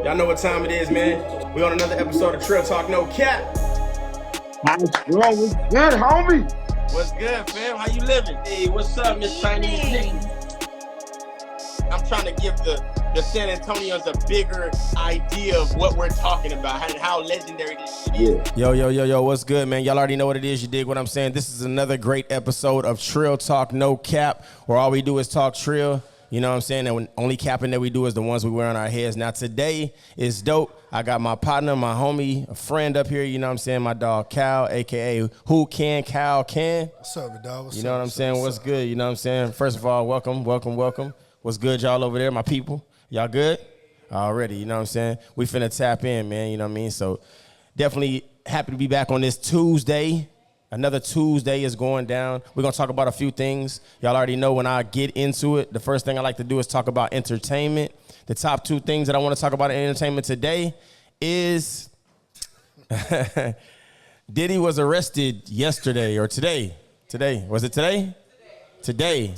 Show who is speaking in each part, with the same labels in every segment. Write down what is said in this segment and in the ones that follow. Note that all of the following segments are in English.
Speaker 1: Y'all know what time it is, man. We on another episode of Trill Talk No Cap.
Speaker 2: What's good, homie?
Speaker 1: What's good, fam? How you living? Hey, what's up, Miss Chinese Nikki? I'm trying to give the San Antonians a bigger idea of what we're talking about and how legendary this shit is. Yo, what's good, man? Y'all already know what it is. You dig what I'm saying? This is another great episode of Trill Talk No Cap, where all we do is talk trill. You know what I'm saying? And only capping that we do is the ones we wear on our heads. Now, today is dope. I got my partner, my homie, a friend up here. You know what I'm saying? My dog, Cal, a.k.a. WHOCANCALCAN.
Speaker 3: What's up, dog?
Speaker 1: You know what I'm saying? What's good? You know what I'm saying? First of all, welcome. What's good, y'all over there, my people? Y'all good? Already, you know what I'm saying? We finna tap in, man, you know what I mean? So definitely happy to be back on this Tuesday. Another Tuesday is going down. We're going to talk about a few things. Y'all already know when I get into it, the first thing I like to do is talk about entertainment. The top two things that I want to talk about in entertainment today is Diddy was arrested yesterday or today. Today. Was it today? Today.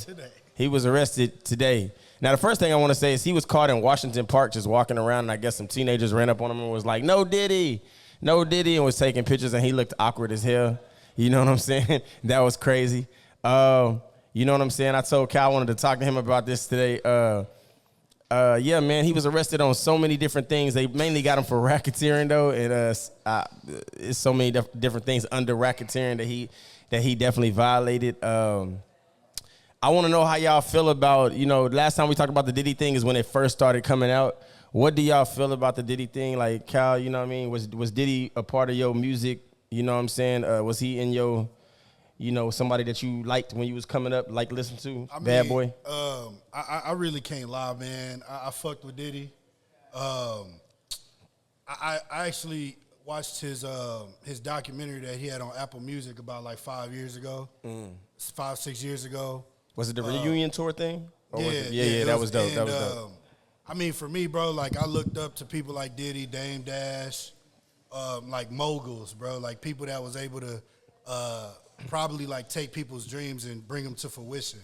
Speaker 1: He was arrested today. Now, the first thing I want to say is he was caught in Washington Park just walking around, and I guess some teenagers ran up on him and was like, no Diddy, and was taking pictures, and he looked awkward as hell. You know what I'm saying? That was crazy. You know what I'm saying? I told Cal I wanted to talk to him about this today. Yeah, man, he was arrested on so many different things. They mainly got him for racketeering, though. It's so many different things under racketeering that he definitely violated. I want to know how y'all feel about, last time we talked about the Diddy thing is when it first started coming out. What do y'all feel about the Diddy thing? Like, Cal, you know what I mean? Was Diddy a part of your music? You know what I'm saying? Was he in your, somebody that you liked when you was coming up, like listen to? Bad Boy?
Speaker 3: I really can't lie, man. I fucked with Diddy. I actually watched his documentary that he had on Apple Music about like 5 years ago. 5-6 years ago.
Speaker 1: Was it the reunion tour thing?
Speaker 3: Yeah,
Speaker 1: that was dope. That was dope.
Speaker 3: I mean, for me, bro, like I looked up to people like Diddy, Dame Dash, like moguls, bro, like people that was able to probably like take people's dreams and bring them to fruition.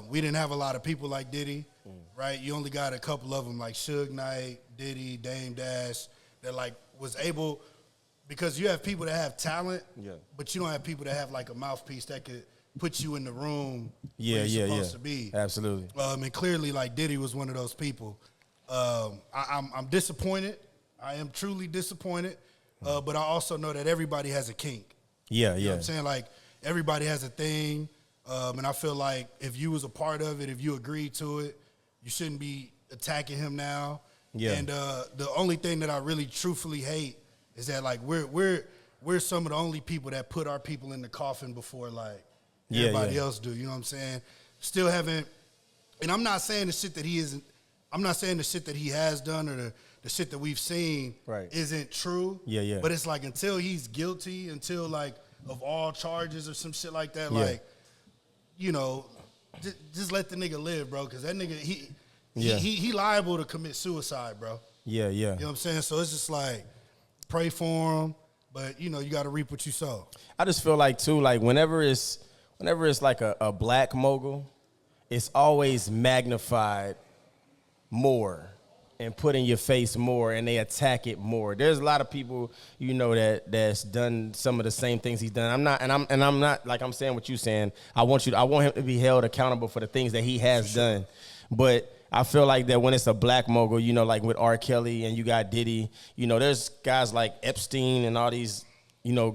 Speaker 3: We didn't have a lot of people like Diddy, right? You only got a couple of them like Suge Knight, Diddy, Dame Dash, that like was able, because you have people that have talent, but you don't have people that have like a mouthpiece that could put you in the room where you're supposed to be.
Speaker 1: Absolutely.
Speaker 3: And clearly, like Diddy was one of those people. I'm disappointed. I am truly disappointed, but I also know that everybody has a kink. You know what I'm saying? Like, everybody has a thing, and I feel like if you was a part of it, if you agreed to it, you shouldn't be attacking him now. And the only thing that I really truthfully hate is that, like, we're some of the only people that put our people in the coffin before, like, everybody else do. You know what I'm saying? Still haven't, and I'm not saying the shit that he isn't, I'm not saying the shit that he has done or the shit that we've seen isn't true. But it's like until he's guilty, until like of all charges or some shit like that, like, just let the nigga live, bro. Because that nigga, he liable to commit suicide, bro. You know what I'm saying? So it's just like, pray for him, but you got to reap what you sow.
Speaker 1: I just feel like too, like whenever it's like a black mogul, it's always magnified more and put in your face more, and they attack it more. There's a lot of people, that's done some of the same things he's done. I'm not like I'm saying what you're saying. I want him to be held accountable for the things that he has done. But I feel like that when it's a black mogul, like with R. Kelly and you got Diddy, there's guys like Epstein and all these,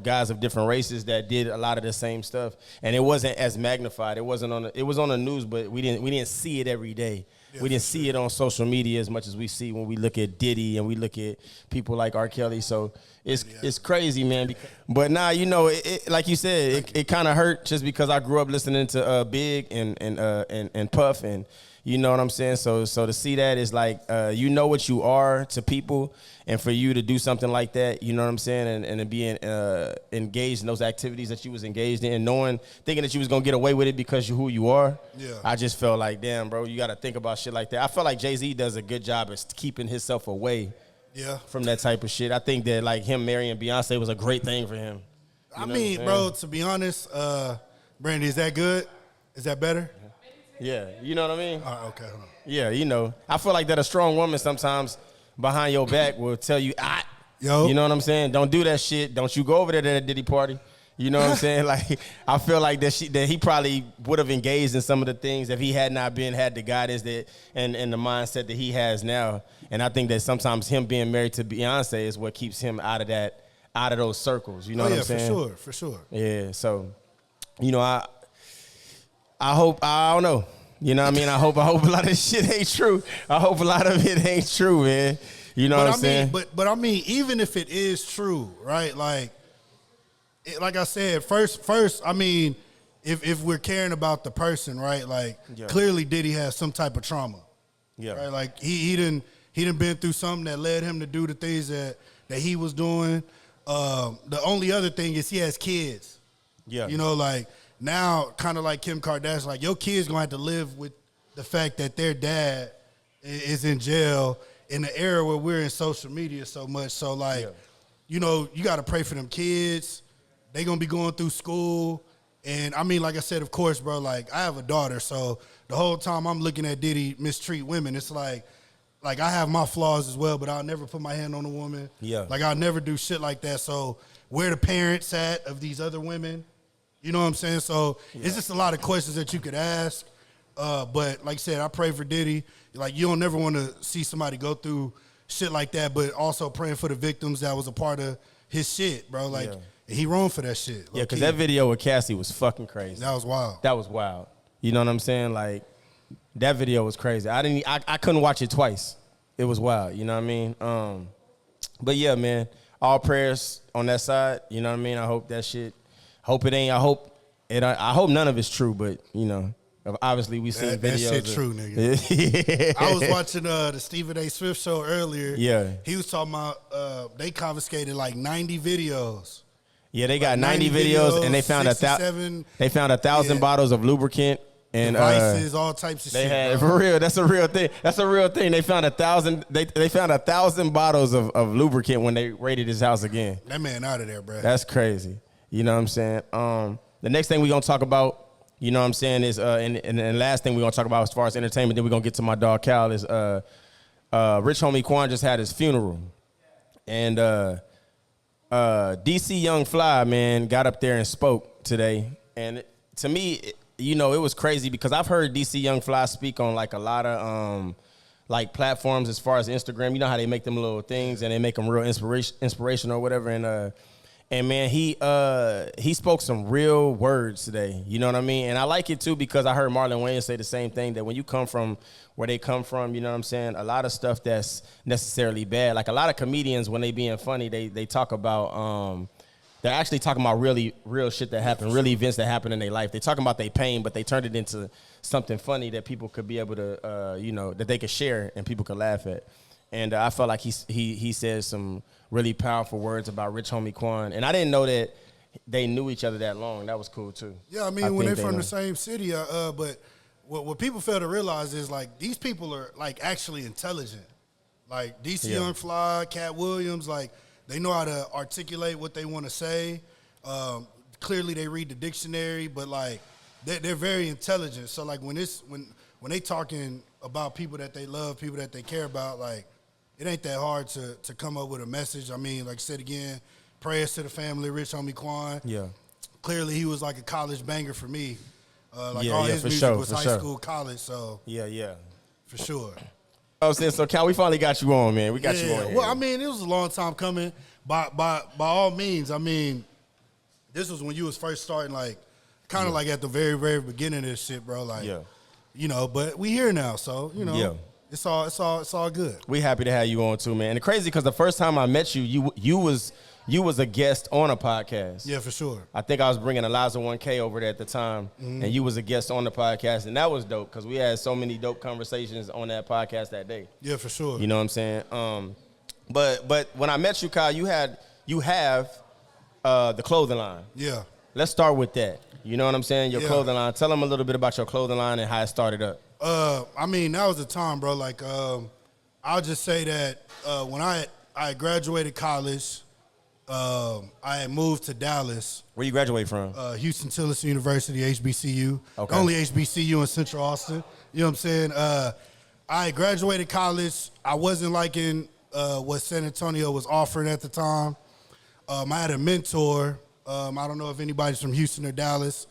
Speaker 1: guys of different races that did a lot of the same stuff, and it wasn't as magnified. It was on the news, but we didn't see it every day. We didn't see it on social media as much as we see when we look at Diddy and we look at people like R. Kelly. So it's crazy, man. But now, it, like you said, it kind of hurt just because I grew up listening to Big and Puff, and you know what I'm saying. So to see that is like what you are to people, and for you to do something like that, you know what I'm saying, and being engaged in those activities that you was engaged in, and thinking that you was gonna get away with it because you're who you are. I just felt like, damn, bro, you got to think about shit like that. I feel like Jay-Z does a good job of keeping himself away from that type of shit. I think that like him marrying Beyonce was a great thing for him.
Speaker 3: I mean, bro, to be honest, Brandy, is that good? Is that better?
Speaker 1: Yeah, you know what I mean?
Speaker 3: Okay, hold on.
Speaker 1: Yeah, I feel like that a strong woman sometimes behind your back will tell you,
Speaker 3: Yo.
Speaker 1: You know what I'm saying? Don't do that shit. Don't you go over there to that Diddy party. You know what I'm saying? Like, I feel like that he probably would have engaged in some of the things if he had not had the guidance that and the mindset that he has now. And I think that sometimes him being married to Beyonce is what keeps him out of those circles. You know what I'm saying?
Speaker 3: For sure.
Speaker 1: Yeah. So, you know, I hope, I don't know. You know what I mean? I hope a lot of this shit ain't true. I hope a lot of it ain't true, man. You know what I'm saying?
Speaker 3: But I mean, even if it is true, right? Like I said, first, I mean, if we're caring about the person, right? Like, clearly Diddy has some type of trauma. Yeah. Right? Like he done been through something that led him to do the things that he was doing. The only other thing is he has kids. Yeah. You know, like now, kind of like Kim Kardashian, like your kids gonna have to live with the fact that their dad is in jail in the era where we're in social media so much. So like, you know, you got to pray for them kids. They gonna be going through school. And I mean, like I said, of course, bro, like I have a daughter. So the whole time I'm looking at Diddy mistreat women, it's like I have my flaws as well, but I'll never put my hand on a woman. Yeah. Like I'll never do shit like that. So where the parents at of these other women? You know what I'm saying? So it's just a lot of questions that you could ask. But like I said, I pray for Diddy. Like you don't never want to see somebody go through shit like that, but also praying for the victims that was a part of his shit, bro. Like he wrong for that shit.
Speaker 1: Yeah, because that video with Cassie was fucking crazy.
Speaker 3: That was wild.
Speaker 1: That was wild. You know what I'm saying? Like that video was crazy. I couldn't watch it twice. It was wild. You know what I mean? But yeah, man, all prayers on that side. You know what I mean? I hope that shit. Hope it ain't. I hope none of it's true. But you know. Obviously, we seen videos.
Speaker 3: That shit true, nigga. I was watching the Stephen A. Swift show earlier. Yeah. He was talking about they confiscated like 90 videos.
Speaker 1: Yeah, they got like 90 videos, and they found 1,000 bottles of lubricant and
Speaker 3: devices, all types of shit.
Speaker 1: Had, for real, that's a real thing. That's a real thing. They found 1,000. They found 1,000 bottles of lubricant when they raided his house again.
Speaker 3: That man out of there, bro.
Speaker 1: That's crazy. You know what I'm saying? The next thing we gonna talk about. You know what I'm saying, is and the last thing we're going to talk about as far as entertainment, then we're going to get to my dog Cal, is Rich Homie Quan just had his funeral. And DC Young Fly, man, got up there and spoke today. And to me, you know, it was crazy because I've heard DC Young Fly speak on like a lot of like platforms as far as Instagram. You know how they make them little things and they make them real inspirational or whatever. And man, he spoke some real words today. You know what I mean? And I like it too because I heard Marlon Wayans say the same thing, that when you come from where they come from, you know what I'm saying, a lot of stuff that's necessarily bad. Like a lot of comedians, when they being funny, they talk about they're actually talking about real shit that happened, real events that happened in their life. They're talking about their pain, but they turned it into something funny that people could be able to you know, that they could share and people could laugh at. And I felt like he said some really powerful words about Rich Homie Quan. And I didn't know that they knew each other that long. That was cool, too.
Speaker 3: Yeah, I mean, when they're from the same city. But what people fail to realize is, like, these people are, like, actually intelligent. Like, DC Young Fly, Cat Williams, like, they know how to articulate what they want to say. Clearly, they read the dictionary, but, like, they're very intelligent. So, like, when they talking about people that they love, people that they care about, like, it ain't that hard to come up with a message. I mean, like I said again, prayers to the family, Rich Homie Quan. Yeah. Clearly, he was like a college banger for me. All his music was high school, college. So
Speaker 1: yeah,
Speaker 3: for sure.
Speaker 1: I was saying, so Cal, we finally got you on, man. We got you on here.
Speaker 3: Well, I mean, it was a long time coming. By all means, I mean, this was when you was first starting, like, kind of like at the very, very beginning of this shit, bro. Like, you know, but we here now, so you know. Yeah. It's all good.
Speaker 1: We happy to have you on too, man. And it's crazy because the first time I met you, you was a guest on a podcast.
Speaker 3: Yeah, for sure.
Speaker 1: I think I was bringing Eliza 1K over there at the time, and you was a guest on the podcast, and that was dope because we had so many dope conversations on that podcast that day.
Speaker 3: Yeah, for sure.
Speaker 1: You know what I'm saying? But when I met you, Kyle, you have the clothing line.
Speaker 3: Yeah.
Speaker 1: Let's start with that. You know what I'm saying? Your clothing line. Tell them a little bit about your clothing line and how it started up.
Speaker 3: I mean, that was the time, bro. Like, I'll just say that when I graduated college, I had moved to Dallas.
Speaker 1: Where you graduate from?
Speaker 3: Houston Tillis University, HBCU. Okay. Only HBCU in Central Austin. You know what I'm saying? I graduated college. I wasn't liking what San Antonio was offering at the time. I had a mentor. I don't know if anybody's from Houston or Dallas.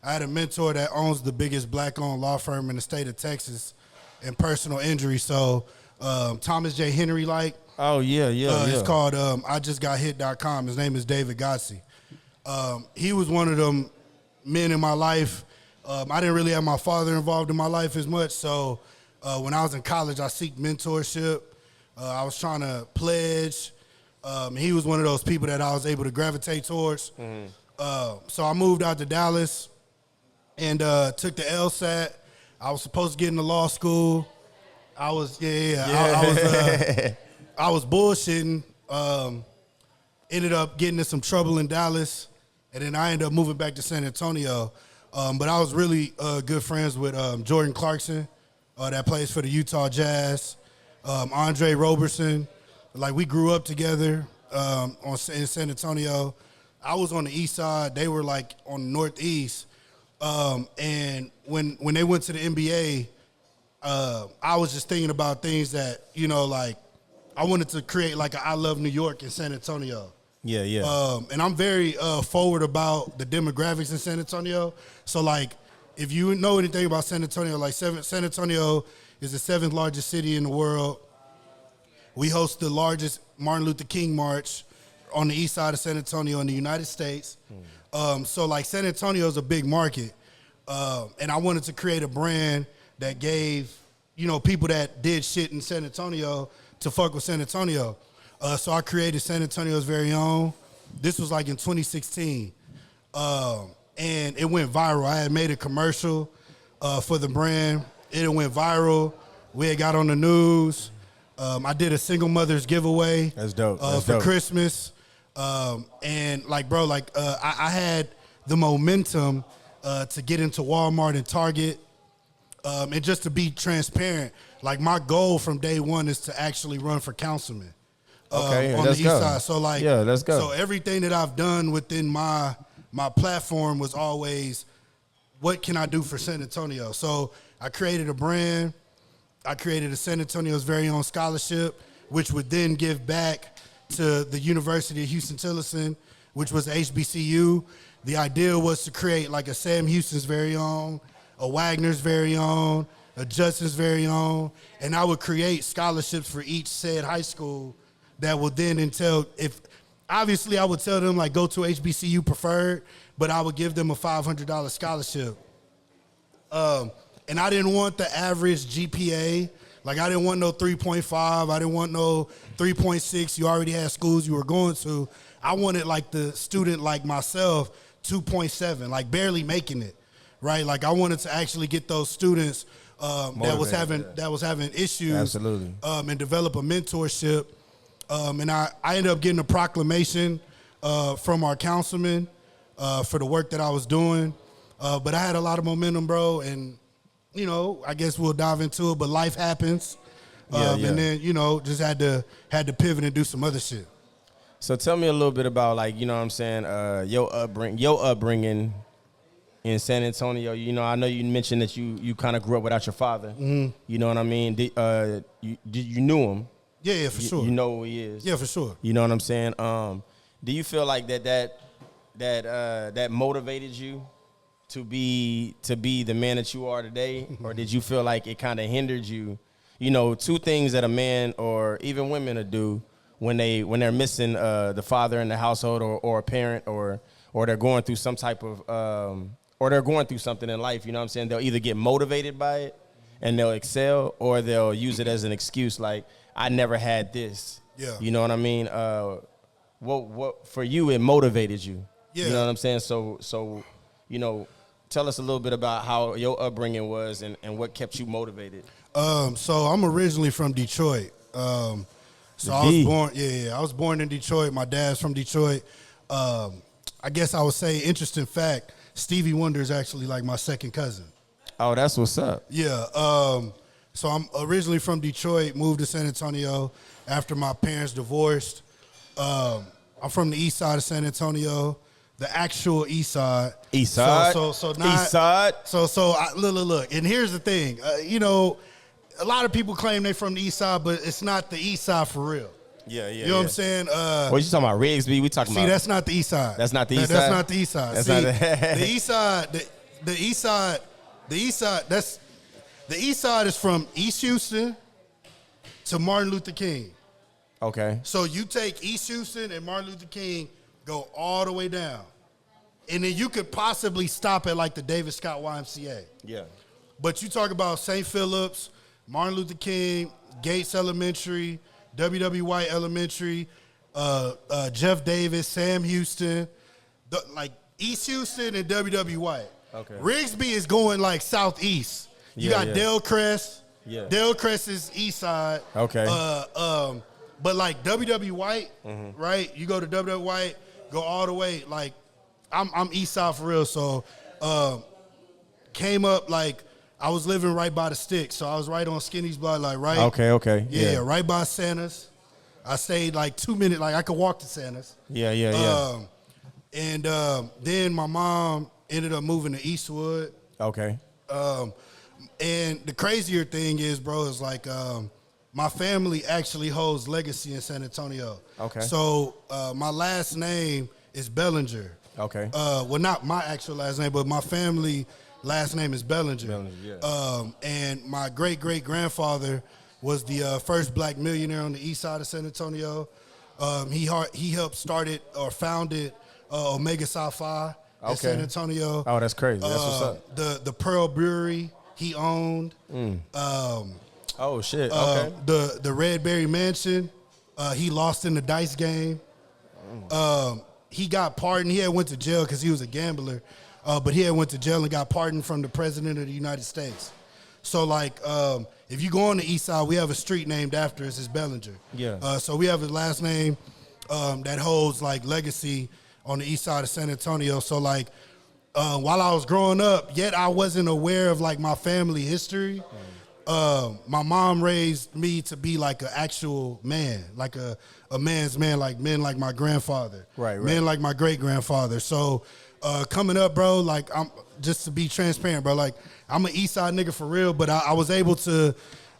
Speaker 3: I had a mentor that owns the biggest black-owned law firm in the state of Texas in personal injury. So Thomas J. Henry,
Speaker 1: Oh, yeah.
Speaker 3: It's called IJustGotHit.com. His name is David Gotsi. He was one of them men in my life. I didn't really have my father involved in my life as much. So when I was in college, I sought mentorship. I was trying to pledge. He was one of those people that I was able to gravitate towards. So I moved out to Dallas and took the LSAT. I was supposed to get into law school. I was bullshitting. Ended up getting in some trouble in Dallas, and then I ended up moving back to San Antonio. But I was really good friends with Jordan Clarkson, that plays for the Utah Jazz, Andre Roberson. We grew up together in San Antonio. I was on the east side. They were on the northeast. And when they went to the NBA, I was just thinking about things that, I wanted to create a I Love New York in San Antonio.
Speaker 1: Yeah.
Speaker 3: And I'm very forward about the demographics in San Antonio. So, if you know anything about San Antonio, San Antonio is the 7th largest city in the world. We host the largest Martin Luther King March on the east side of San Antonio in the United States. So, San Antonio is a big market. And I wanted to create a brand that gave, people that did shit in San Antonio to fuck with San Antonio. So I created San Antonio's very own. This was in 2016. And it went viral. I had made a commercial for the brand. It went viral. We had got on the news. I did a single mother's giveaway.
Speaker 1: That's dope.
Speaker 3: For Christmas. And I had the momentum to get into Walmart and Target. And just to be transparent, my goal from day one is to actually run for councilman.
Speaker 1: Okay,
Speaker 3: on the east side. So
Speaker 1: let's go.
Speaker 3: So everything that I've done within my platform was always, what can I do for San Antonio? So I created a brand. I created a San Antonio's very own scholarship, which would then give back to the University of Houston-Tillotson, which was HBCU. The idea was to create a Sam Houston's very own, a Wagner's very own, a Justin's very own, and I would create scholarships for each said high school that would then entail, obviously I would tell them go to HBCU preferred, but I would give them a $500 scholarship. And I didn't want the average GPA. I didn't want no 3.5. I didn't want no 3.6. You already had schools you were going to. I wanted the student like myself, 2.7, barely making it, right? I wanted to actually get those students that was having issues.
Speaker 1: Absolutely.
Speaker 3: And develop a mentorship. And I ended up getting a proclamation from our councilman for the work that I was doing. But I had a lot of momentum, bro, and I guess we'll dive into it, but life happens. And then, just had to pivot and do some other shit.
Speaker 1: So tell me a little bit about your upbringing in San Antonio. I know you mentioned that you kind of grew up without your father.
Speaker 3: Mm-hmm.
Speaker 1: You know what I mean? You knew him?
Speaker 3: Yeah, for sure.
Speaker 1: You know who he is?
Speaker 3: Yeah, for sure.
Speaker 1: You know what I'm saying? Do you feel like that motivated you to be the man that you are today, or did you feel like it kind of hindered you? Two things that a man or even women will do when they're missing the father in the household or a parent or they're going through some type of or they're going through something in life. You know what I'm saying? They'll either get motivated by it and they'll excel, or they'll use it as an excuse, I never had this.
Speaker 3: Yeah.
Speaker 1: You know what I mean? What for you, it motivated you.
Speaker 3: Yeah.
Speaker 1: You know what I'm saying? So tell us a little bit about how your upbringing was and what kept you motivated.
Speaker 3: So I'm originally from Detroit. I was born in Detroit. My dad's from Detroit. I guess I would say, interesting fact, Stevie Wonder is actually my second cousin.
Speaker 1: Oh, that's what's up.
Speaker 3: Yeah. So I'm originally from Detroit, moved to San Antonio after my parents divorced. I'm from the east side of San Antonio, the actual east side.
Speaker 1: East side?
Speaker 3: So not,
Speaker 1: east side?
Speaker 3: So look, and here's the thing. a lot of people claim they from the East Side, but it's not the East Side for real.
Speaker 1: Yeah.
Speaker 3: You know what I'm saying?
Speaker 1: What you talking about, Rigsby? We talking about.
Speaker 3: See, that's not the East Side.
Speaker 1: That's not the East Side.
Speaker 3: That's not the East Side.
Speaker 1: That's
Speaker 3: see,
Speaker 1: not
Speaker 3: the East Side. The East Side. The East Side. That's the East Side is from East Houston to Martin Luther King.
Speaker 1: Okay.
Speaker 3: So you take East Houston and Martin Luther King, go all the way down, and then you could possibly stop at like the David Scott YMCA.
Speaker 1: Yeah.
Speaker 3: But you talk about St. Phillips, Martin Luther King, Gates Elementary, W.W. White Elementary, Jeff Davis, Sam Houston, like East Houston and W.W. White.
Speaker 1: Okay.
Speaker 3: Rigsby is going like southeast. You got Dale Crest.
Speaker 1: Yeah.
Speaker 3: Dale Crest is east side.
Speaker 1: Okay.
Speaker 3: But like W.W. White, right? You go to W.W. White, go all the way. Like I'm east side for real. So came up like I was living right by the stick. So I was right on Skinny's block, like right.
Speaker 1: Okay.
Speaker 3: Yeah, right by Santa's. I stayed like 2 minutes, like I could walk to Santa's.
Speaker 1: Yeah.
Speaker 3: And then my mom ended up moving to Eastwood.
Speaker 1: Okay.
Speaker 3: And the crazier thing is, bro, is like my family actually holds legacy in San Antonio.
Speaker 1: Okay.
Speaker 3: So my last name is Bellinger.
Speaker 1: Okay.
Speaker 3: Well, not my actual last name, but my family last name is Bellinger. And my great-great-grandfather was the first black millionaire on the east side of San Antonio. He helped started or founded Omega Psi Phi in San Antonio.
Speaker 1: Oh, that's crazy. That's what's up.
Speaker 3: The Pearl Brewery he owned.
Speaker 1: Oh shit. Okay.
Speaker 3: The Redberry Mansion, he lost in the dice game. He got pardoned. He had went to jail because he was a gambler, but he had went to jail and got pardoned from the president of the United States. So like, if you go on the east side, we have a street named after us. It's Bellinger.
Speaker 1: Yeah.
Speaker 3: So we have his last name that holds like legacy on the east side of San Antonio. So like, while I was growing up, yet I wasn't aware of like my family history. My mom raised me to be like an actual man, like a man's man, like men like my grandfather,
Speaker 1: right.
Speaker 3: Men like my great grandfather. So coming up, bro, like I'm just to be transparent, bro. Like I'm an East Side nigga for real, but I was able to.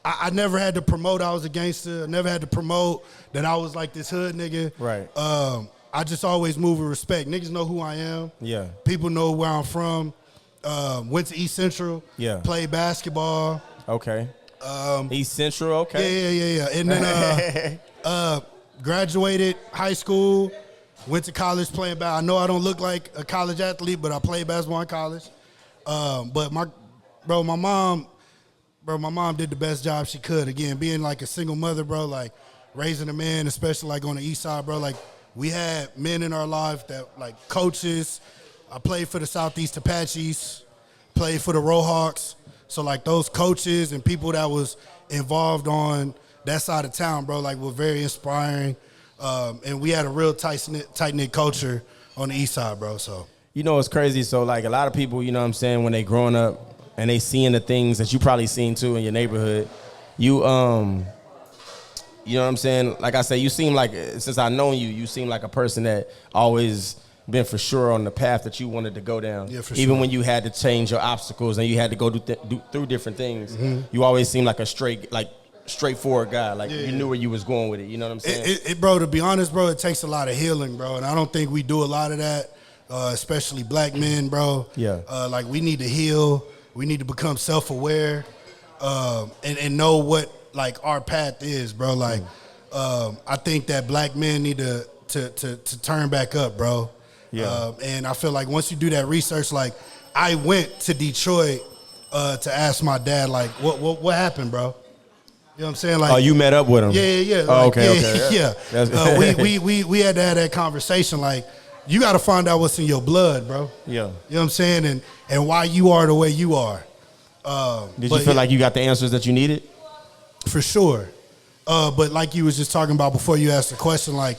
Speaker 3: I never had to promote I was a gangster. I never had to promote that I was like this hood nigga.
Speaker 1: Right.
Speaker 3: I just always move with respect. Niggas know who I am.
Speaker 1: Yeah.
Speaker 3: People know where I'm from. Went to East Central.
Speaker 1: Yeah.
Speaker 3: Played basketball.
Speaker 1: Okay. East Central. Okay.
Speaker 3: Yeah. And then graduated high school. Went to college playing basketball. I know I don't look like a college athlete, but I played basketball in college. But my mom did the best job she could. Again, being like a single mother, bro, like raising a man, especially like on the east side, bro. Like we had men in our life that like coaches. I played for the Southeast Apaches, played for the Rohawks. So like those coaches and people that was involved on that side of town, bro, like were very inspiring. And we had a real tight-knit culture on the east side, bro. So
Speaker 1: you know, it's crazy. So like a lot of people, you know what I'm saying, when they growing up and they seeing the things that you probably seen too in your neighborhood, you know what I'm saying? Like I say, you seem like, since I known you, you seem like a person that always been for sure on the path that you wanted to go down.
Speaker 3: Yeah, for
Speaker 1: Even
Speaker 3: sure.
Speaker 1: when you had to change your obstacles and you had to go through different things, you always seem like a straightforward guy. Like you knew where you was going with it. You know what I'm saying?
Speaker 3: Bro, to be honest, bro, it takes a lot of healing, bro. And I don't think we do a lot of that, especially black men, bro.
Speaker 1: Yeah.
Speaker 3: Like we need to heal. We need to become self-aware and know what like our path is, bro. Like I think that black men need to turn back up, bro.
Speaker 1: Yeah.
Speaker 3: And I feel like once you do that research, like I went to Detroit to ask my dad, like, what happened, bro? You know what I'm saying? Like,
Speaker 1: oh, you met up with him?
Speaker 3: Yeah.
Speaker 1: Oh,
Speaker 3: like,
Speaker 1: okay.
Speaker 3: Yeah. We had to have that conversation. Like, you got to find out what's in your blood, bro.
Speaker 1: Yeah.
Speaker 3: You know what I'm saying? And why you are the way you are.
Speaker 1: Did you feel like you got the answers that you needed?
Speaker 3: For sure. But like you was just talking about before you asked the question, like,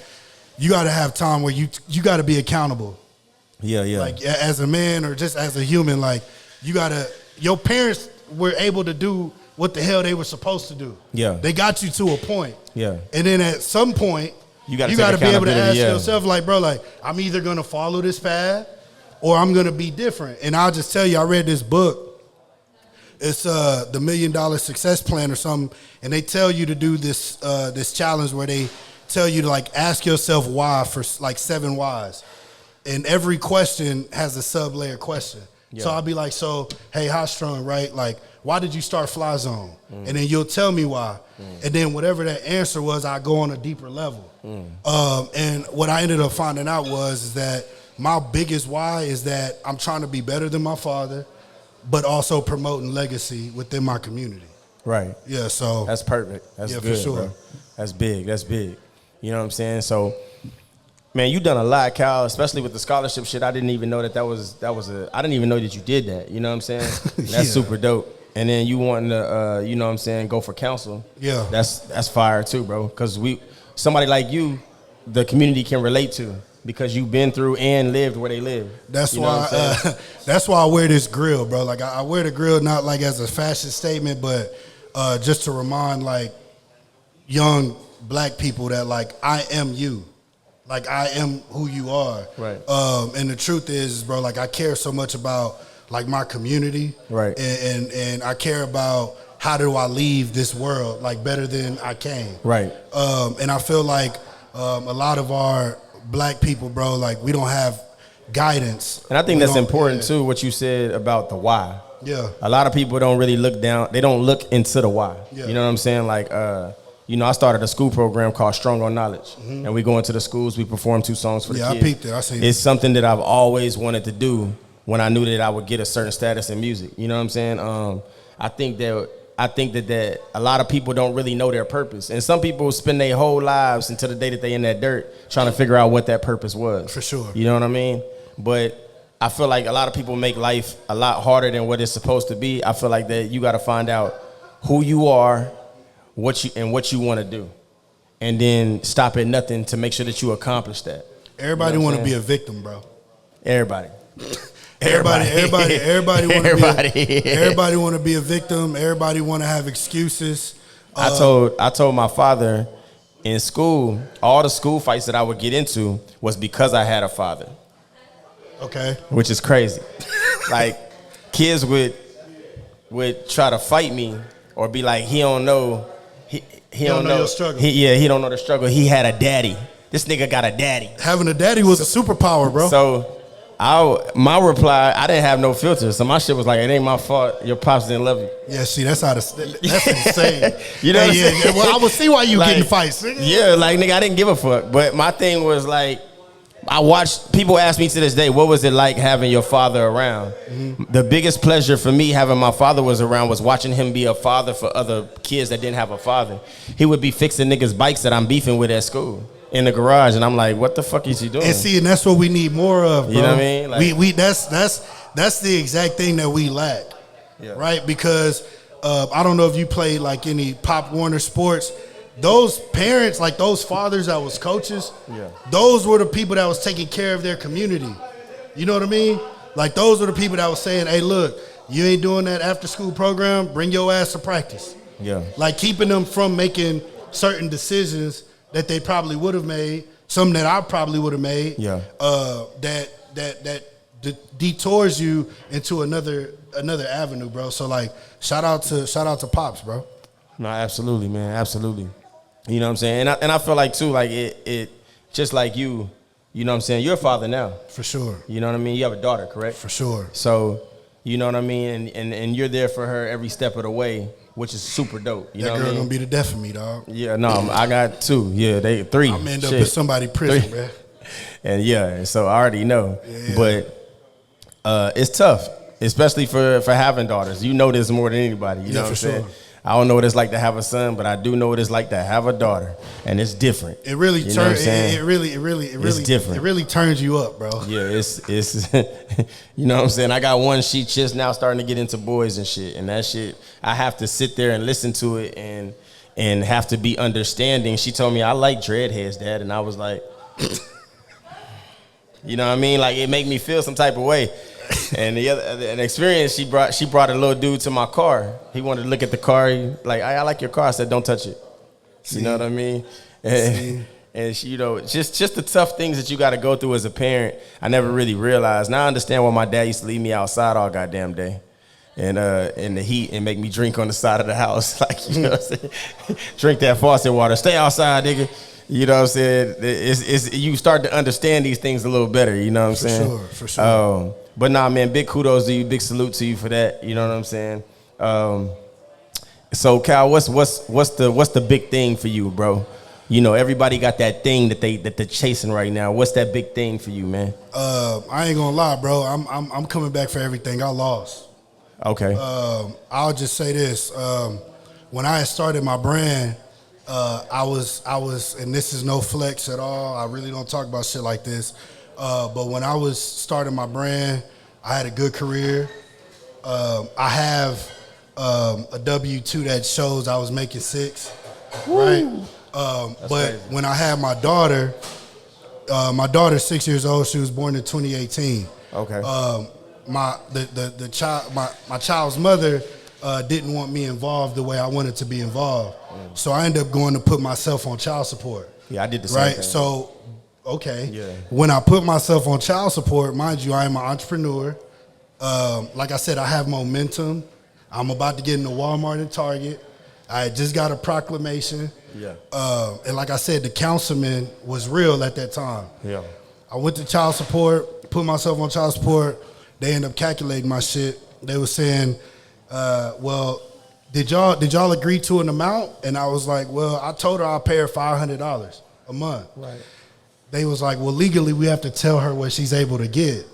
Speaker 3: you got to have time where you got to be accountable.
Speaker 1: Yeah.
Speaker 3: Like, as a man or just as a human, like, you got to, your parents were able to do what the hell they were supposed to do.
Speaker 1: Yeah.
Speaker 3: They got you to a point.
Speaker 1: Yeah.
Speaker 3: And then at some point, you got to be able to ask yourself, like, bro, like, I'm either going to follow this path or I'm going to be different. And I'll just tell you, I read this book. It's the $1 Million Success Plan or something, and they tell you to do this this challenge where they tell you to like ask yourself why for like 7 whys, and every question has a sub-layer question. Yeah. So I'll be like, so hey, high strung, right? Like, why did you start Fly Zone? And then you'll tell me why, and then whatever that answer was, I go on a deeper level. And what I ended up finding out is that my biggest why is that I'm trying to be better than my father, but also promoting legacy within my community.
Speaker 1: Right.
Speaker 3: Yeah, so.
Speaker 1: That's perfect. That's good, for sure. Bro. That's big. That's big. You know what I'm saying? So, man, you done a lot, Cal, especially with the scholarship shit. I didn't even know that was I didn't even know that you did that. You know what I'm saying? That's super dope. And then you wanting to, you know what I'm saying, go for counsel. Yeah. That's fire too, bro. Because somebody like you, the community can relate to. Because you've been through and lived where they live.
Speaker 3: That's why. That's why I wear this grill, bro. Like I wear the grill not like as a fashion statement, but just to remind like young black people that like I am you, like I am who you are. Right. And the truth is, bro, like I care so much about like my community. Right. And I care about how do I leave this world like better than I came. Right. And I feel like a lot of our black people, bro, like we don't have guidance.
Speaker 1: And I think that's important too, what you said about the why. Yeah. A lot of people don't really look down, they don't look into the why. Yeah. You know what I'm saying? Like, you know, I started a school program called Strong on Knowledge. And we go into the schools, we perform 2 songs for the kids. Yeah, I peeped it, I seen it. It's something that I've always wanted to do when I knew that I would get a certain status in music. You know what I'm saying? I think that a lot of people don't really know their purpose. And some people spend their whole lives until the day that they in that dirt trying to figure out what that purpose was. For sure. You know what I mean? But I feel like a lot of people make life a lot harder than what it's supposed to be. I feel like that you got to find out who you are, what you want to do. And then stop at nothing to make sure that you accomplish that.
Speaker 3: Everybody want to be a victim, bro.
Speaker 1: Everybody.
Speaker 3: Everybody want to be a victim. Everybody want to have excuses.
Speaker 1: I told my father in school, all the school fights that I would get into was because I had a father. Okay. Which is crazy. Like kids would try to fight me or be like, he don't know. He don't know your struggle. He don't know the struggle. He had a daddy. This nigga got a daddy.
Speaker 3: Having a daddy was a superpower, bro.
Speaker 1: So my reply, I didn't have no filter, so my shit was like, it ain't my fault. Your pops didn't love you.
Speaker 3: Yeah, see, that's insane. You know what I'm saying? Well, I will see why you like, getting fights.
Speaker 1: Yeah, like nigga, I didn't give a fuck. But my thing was like, I watched people ask me to this day, what was it like having your father around? The biggest pleasure for me having my father was around was watching him be a father for other kids that didn't have a father. He would be fixing niggas' bikes that I'm beefing with at school. In the garage, and I'm like, what the fuck is he doing?
Speaker 3: And that's what we need more of, bro.
Speaker 1: You know what I mean?
Speaker 3: Like, that's the exact thing that we lack, right? Because I don't know if you played like any Pop Warner sports. Those parents, like those fathers that was coaches, those were the people that was taking care of their community. You know what I mean? Like those were the people that was saying, hey, look, you ain't doing that after school program, bring your ass to practice. Yeah. Like keeping them from making certain decisions that they probably would have made, some that I probably would have made. Yeah. That detours you into another avenue, bro. So like, shout out to Pops, bro.
Speaker 1: No, absolutely, man, absolutely. You know what I'm saying? And I feel like too, like it just like you know what I'm saying? You're a father now.
Speaker 3: For sure.
Speaker 1: You know what I mean? You have a daughter, correct?
Speaker 3: For sure.
Speaker 1: So, you know what I mean? And you're there for her every step of the way, which is super dope. You know
Speaker 3: that girl
Speaker 1: what I mean?
Speaker 3: Gonna be the death of me, dog.
Speaker 1: Yeah, no, I got 2. Yeah, 3.
Speaker 3: I'm end up in somebody's prison, man.
Speaker 1: And so I already know. Yeah. But it's tough, especially for having daughters. You know this more than anybody. You know what I'm saying? Sure. I don't know what it's like to have a son, but I do know what it's like to have a daughter, and it's different.
Speaker 3: It really turns. It really turns you up, bro.
Speaker 1: Yeah, it's you know what I'm saying. I got one. She just now starting to get into boys and shit, and that shit I have to sit there and listen to it and have to be understanding. She told me I like dreadheads, Dad, and I was like, you know what I mean? Like it make me feel some type of way. And an experience, she brought a little dude to my car. He wanted to look at the car. I like your car. I said, don't touch it. See? You know what I mean? And she, you know, just the tough things that you got to go through as a parent. I never really realized. Now I understand why my dad used to leave me outside all goddamn day. and in the heat and make me drink on the side of the house. Like, you know what I'm saying? Drink that faucet water. Stay outside, nigga. You know what I'm saying? It's you start to understand these things a little better, you know what I'm saying?
Speaker 3: For sure.
Speaker 1: But nah, man, big kudos to you, big salute to you for that, you know what I'm saying? So Cal, what's the big thing for you, bro? You know, everybody got that thing that they're chasing right now. What's that big thing for you, man?
Speaker 3: I ain't gonna lie, bro. I'm coming back for everything I lost.
Speaker 1: Okay.
Speaker 3: I'll just say this. When I had started my brand, I was, and this is no flex at all. I really don't talk about shit like this. But when I was starting my brand, I had a good career. I have a W-2 that shows I was making $6, right? But crazy. When I had my daughter's 6 years old. She was born in 2018.
Speaker 1: Okay.
Speaker 3: My child's mother didn't want me involved the way I wanted to be involved. So I ended up going to put myself on child support.
Speaker 1: Yeah, I did the same thing.
Speaker 3: So, okay.
Speaker 1: Yeah.
Speaker 3: When I put myself on child support, mind you, I am an entrepreneur. Like I said, I have momentum. I'm about to get into Walmart and Target. I just got a proclamation.
Speaker 1: Yeah.
Speaker 3: And like I said, the councilman was real at that time.
Speaker 1: Yeah.
Speaker 3: I went to child support, put myself on child support. They ended up calculating my shit. They were saying, well, did y'all agree to an amount? And I was like, well, I told her I'll pay her $500 a month. Right. They was like, well, legally we have to tell her what she's able to get.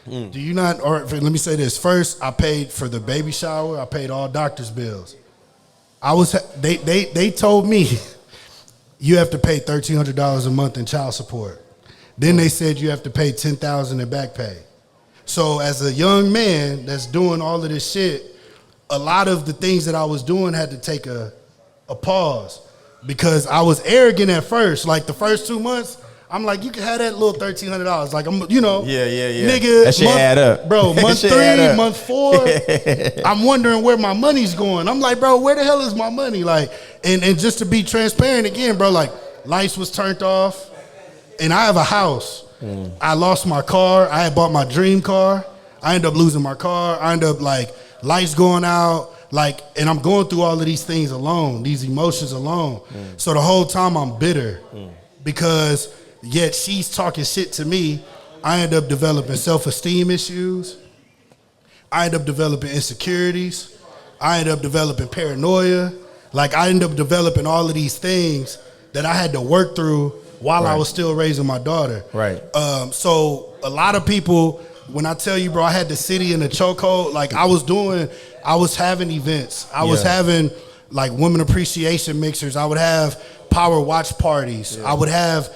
Speaker 3: Do you not? Or let me say this. First, I paid for the baby shower. I paid all doctor's bills. They told me you have to pay $1,300 a month in child support. Then they said you have to pay $10,000 in back pay. So as a young man that's doing all of this shit, a lot of the things that I was doing had to take a pause because I was arrogant at first. Like the first 2 months, I'm like, you can have that little $1,300. Like, I'm, you know,
Speaker 1: yeah,
Speaker 3: nigga,
Speaker 1: that shit add up,
Speaker 3: bro. Month 3, month 4, I'm wondering where my money's going. I'm like, bro, where the hell is my money? Like, and just to be transparent again, bro, like, lights was turned off, and I have a house. I lost my car. I had bought my dream car. I ended up losing my car. I ended up like lights going out, like, and I'm going through all of these things alone, these emotions alone. So the whole time I'm bitter because. Yet she's talking shit to me. I end up developing self-esteem issues. I end up developing insecurities. I end up developing paranoia. Like, I end up developing all of these things that I had to work through while I was still raising my daughter.
Speaker 1: Right.
Speaker 3: So a lot of people, when I tell you, bro, I had the city in a chokehold. Like, I was having events. I was having, like, women appreciation mixers. I would have power watch parties. I would have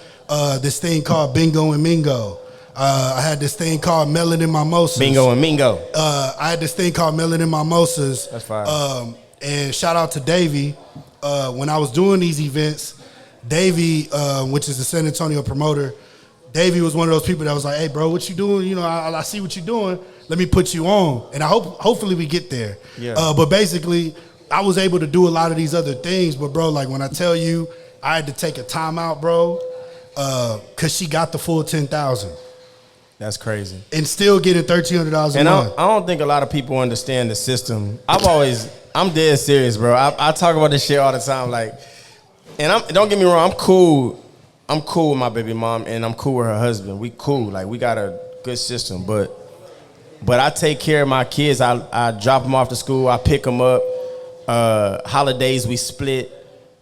Speaker 3: this thing called Bingo and Mingo. I had this thing called Melanin Mimosas.
Speaker 1: Bingo and Mingo.
Speaker 3: I had this thing called Melanin Mimosas.
Speaker 1: That's fine.
Speaker 3: And shout out to Davey. When I was doing these events, Davey, which is the San Antonio promoter, Davey was one of those people that was like, hey, bro, what you doing? You know, I see what you're doing. Let me put you on. And hopefully we get there. Yeah. But basically, I was able to do a lot of these other things. But, bro, like when I tell you I had to take a timeout, bro, because she got the full $10,000.
Speaker 1: That's crazy.
Speaker 3: And still getting $1,300 a month.
Speaker 1: And I don't think a lot of people understand the system. I'm dead serious, bro. I talk about this shit all the time. Like, and don't get me wrong, I'm cool. I'm cool with my baby mom, and I'm cool with her husband. We cool. Like, we got a good system. But I take care of my kids. I drop them off to school. I pick them up. Holidays, we split.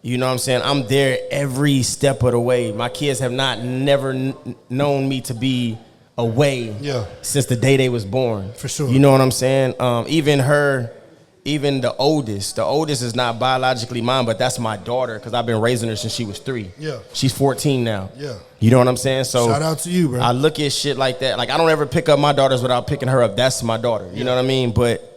Speaker 1: You know what I'm saying? I'm there every step of the way. My kids have never known me to be away since the day they was born. For sure. You know what I'm saying? Even the oldest is not biologically mine, but that's my daughter because I've been raising her since she was 3. Yeah. She's 14 now. Yeah. You know what I'm saying? So
Speaker 3: shout out to you, bro.
Speaker 1: I look at shit like that. Like, I don't ever pick up my daughters without picking her up. That's my daughter. You know what I mean? But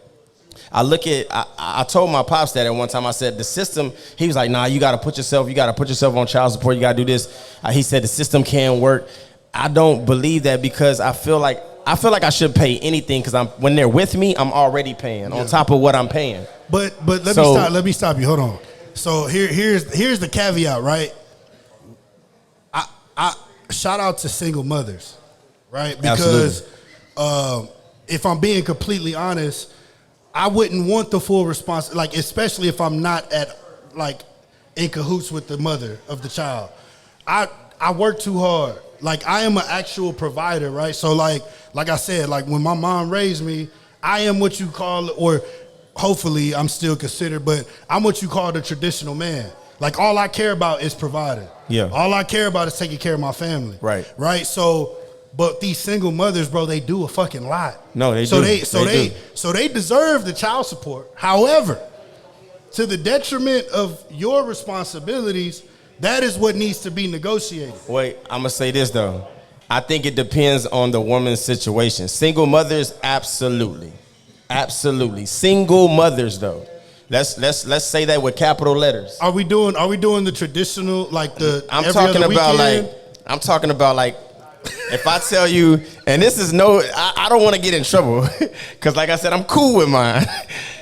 Speaker 1: I told my pops that at one time. I said the system. He was like, "Nah, you gotta put yourself on child support. You gotta do this." He said the system can't work. I don't believe that because I feel like I should pay anything because when they're with me, I'm already paying on top of what I'm paying.
Speaker 3: But let me stop you. Hold on. So here's the caveat, right? I shout out to single mothers, right? Because if I'm being completely honest, I wouldn't want the full response, like especially if I'm not at like in cahoots with the mother of the child. I work too hard. Like I am an actual provider, right? So like I said, like when my mom raised me, I am what you call, or hopefully I'm still considered, but I'm what you call the traditional man. Like all I care about is providing.
Speaker 1: Yeah.
Speaker 3: All I care about is taking care of my family.
Speaker 1: Right.
Speaker 3: Right. So, but these single mothers, bro, they do a fucking lot.
Speaker 1: No, they
Speaker 3: so
Speaker 1: do.
Speaker 3: So they deserve the child support. However, to the detriment of your responsibilities, that is what needs to be negotiated.
Speaker 1: Wait, I'm gonna say this though. I think it depends on the woman's situation. Single mothers, absolutely. Single mothers though. Let's say that with capital letters.
Speaker 3: Are we doing the traditional, like the
Speaker 1: I'm
Speaker 3: every
Speaker 1: talking
Speaker 3: other
Speaker 1: about
Speaker 3: weekend?
Speaker 1: like if I tell you, and this is I don't want to get in trouble because like I said, I'm cool with mine.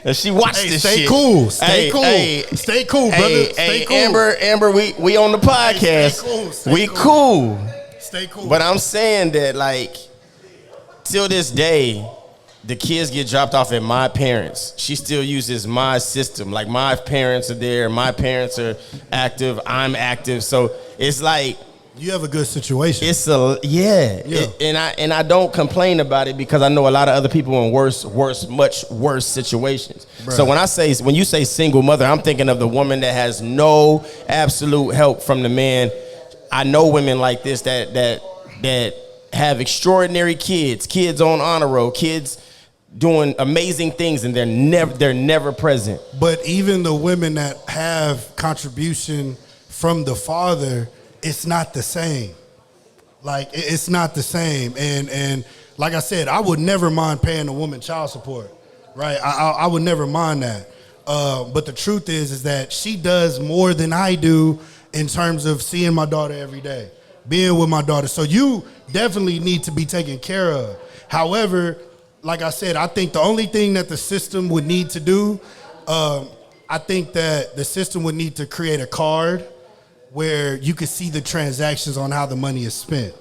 Speaker 1: And she watched this
Speaker 3: stay
Speaker 1: shit.
Speaker 3: Cool. Stay cool. Stay cool, brother. Stay cool.
Speaker 1: Amber, we on the podcast.
Speaker 3: Stay cool. Stay cool.
Speaker 1: But I'm saying that like till this day, the kids get dropped off at my parents. She still uses my system. Like my parents are there. My parents are active. I'm active. So it's like
Speaker 3: you have a good situation.
Speaker 1: It's and I don't complain about it because I know a lot of other people in much worse situations. Bruh. So when you say single mother, I'm thinking of the woman that has no absolute help from the man. I know women like this that have extraordinary kids on honor roll, kids doing amazing things, and they're never present.
Speaker 3: But even the women that have contribution from the father, it's not the same. Like it's not the same. And like I said, I would never mind paying a woman child support, right? I would never mind that. But the truth is that she does more than I do in terms of seeing my daughter every day, being with my daughter. So you definitely need to be taken care of. However, like I said, I think the only thing that the system would need to do, I think that the system would need to create a card where you could see the transactions on how the money is spent.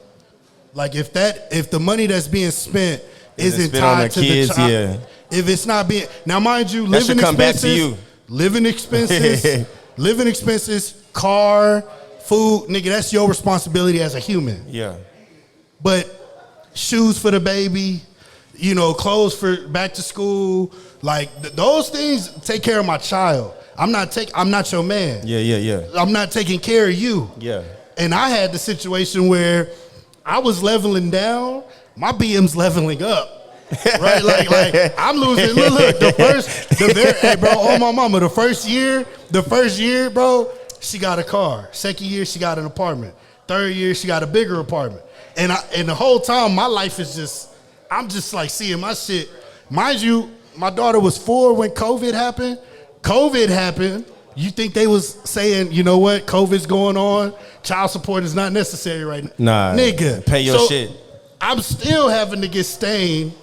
Speaker 3: Like if the money that's being spent isn't tied to the child, if it's not being, now mind you, living expenses, car, food, nigga, that's your responsibility as a human.
Speaker 1: Yeah.
Speaker 3: But shoes for the baby, clothes for back to school, like those things take care of my child. I'm not your man.
Speaker 1: Yeah.
Speaker 3: I'm not taking care of you.
Speaker 1: Yeah.
Speaker 3: And I had the situation where I was leveling down, my BM's leveling up. Right? like I'm losing. Look, hey bro, on my mama, the first year, bro, she got a car. Second year, she got an apartment. Third year, she got a bigger apartment. And the whole time, my life is just, I'm just like seeing my shit. Mind you, my daughter was 4 when COVID happened. You think they was saying, you know what, COVID's going on, child support is not necessary right now.
Speaker 1: Nah,
Speaker 3: nigga.
Speaker 1: Pay your shit.
Speaker 3: I'm still having to get stained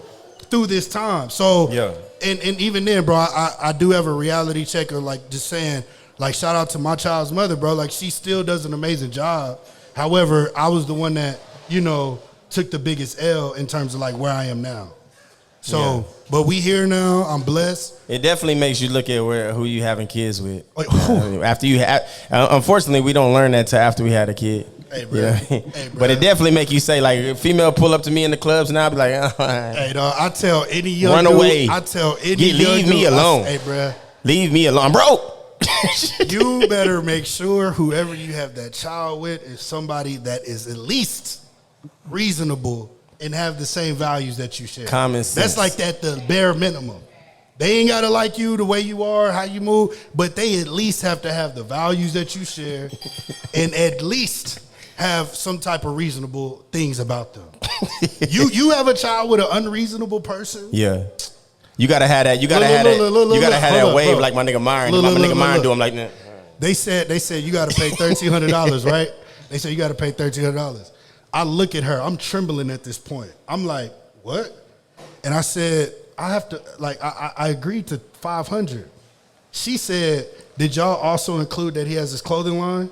Speaker 3: through this time. So,
Speaker 1: yeah.
Speaker 3: And even then, bro, I do have a reality checker, like just saying, like shout out to my child's mother, bro. Like she still does an amazing job. However, I was the one that, took the biggest L in terms of like where I am now. So, but we here now. I'm blessed.
Speaker 1: It definitely makes you look at who you having kids with. After you have, unfortunately, we don't learn that till after we had a kid.
Speaker 3: Hey, bro.
Speaker 1: Hey, bro. But it definitely make you say, like, if female pull up to me in the clubs and I'll be like,
Speaker 3: hey, dog, I tell any young
Speaker 1: run
Speaker 3: dude,
Speaker 1: away.
Speaker 3: I tell any young
Speaker 1: leave me alone.
Speaker 3: Hey, bro.
Speaker 1: Leave me alone, bro.
Speaker 3: You better make sure whoever you have that child with is somebody that is at least reasonable and have the same values that you share.
Speaker 1: Common sense.
Speaker 3: That's like the bare minimum. They ain't gotta like you the way you are, how you move, but they at least have to have the values that you share and at least have some type of reasonable things about them. You have a child with an unreasonable person.
Speaker 1: Yeah. You gotta have that. You gotta have that. You gotta have that wave like my nigga Myron. My nigga Myron do. I'm like, nah.
Speaker 3: They said you gotta pay $1,300, right? They said you gotta pay $1,300. I look at her. I'm trembling at this point. I'm like, what? And I said, I have to, like, I agreed to $500. She said, did y'all also include that he has his clothing line?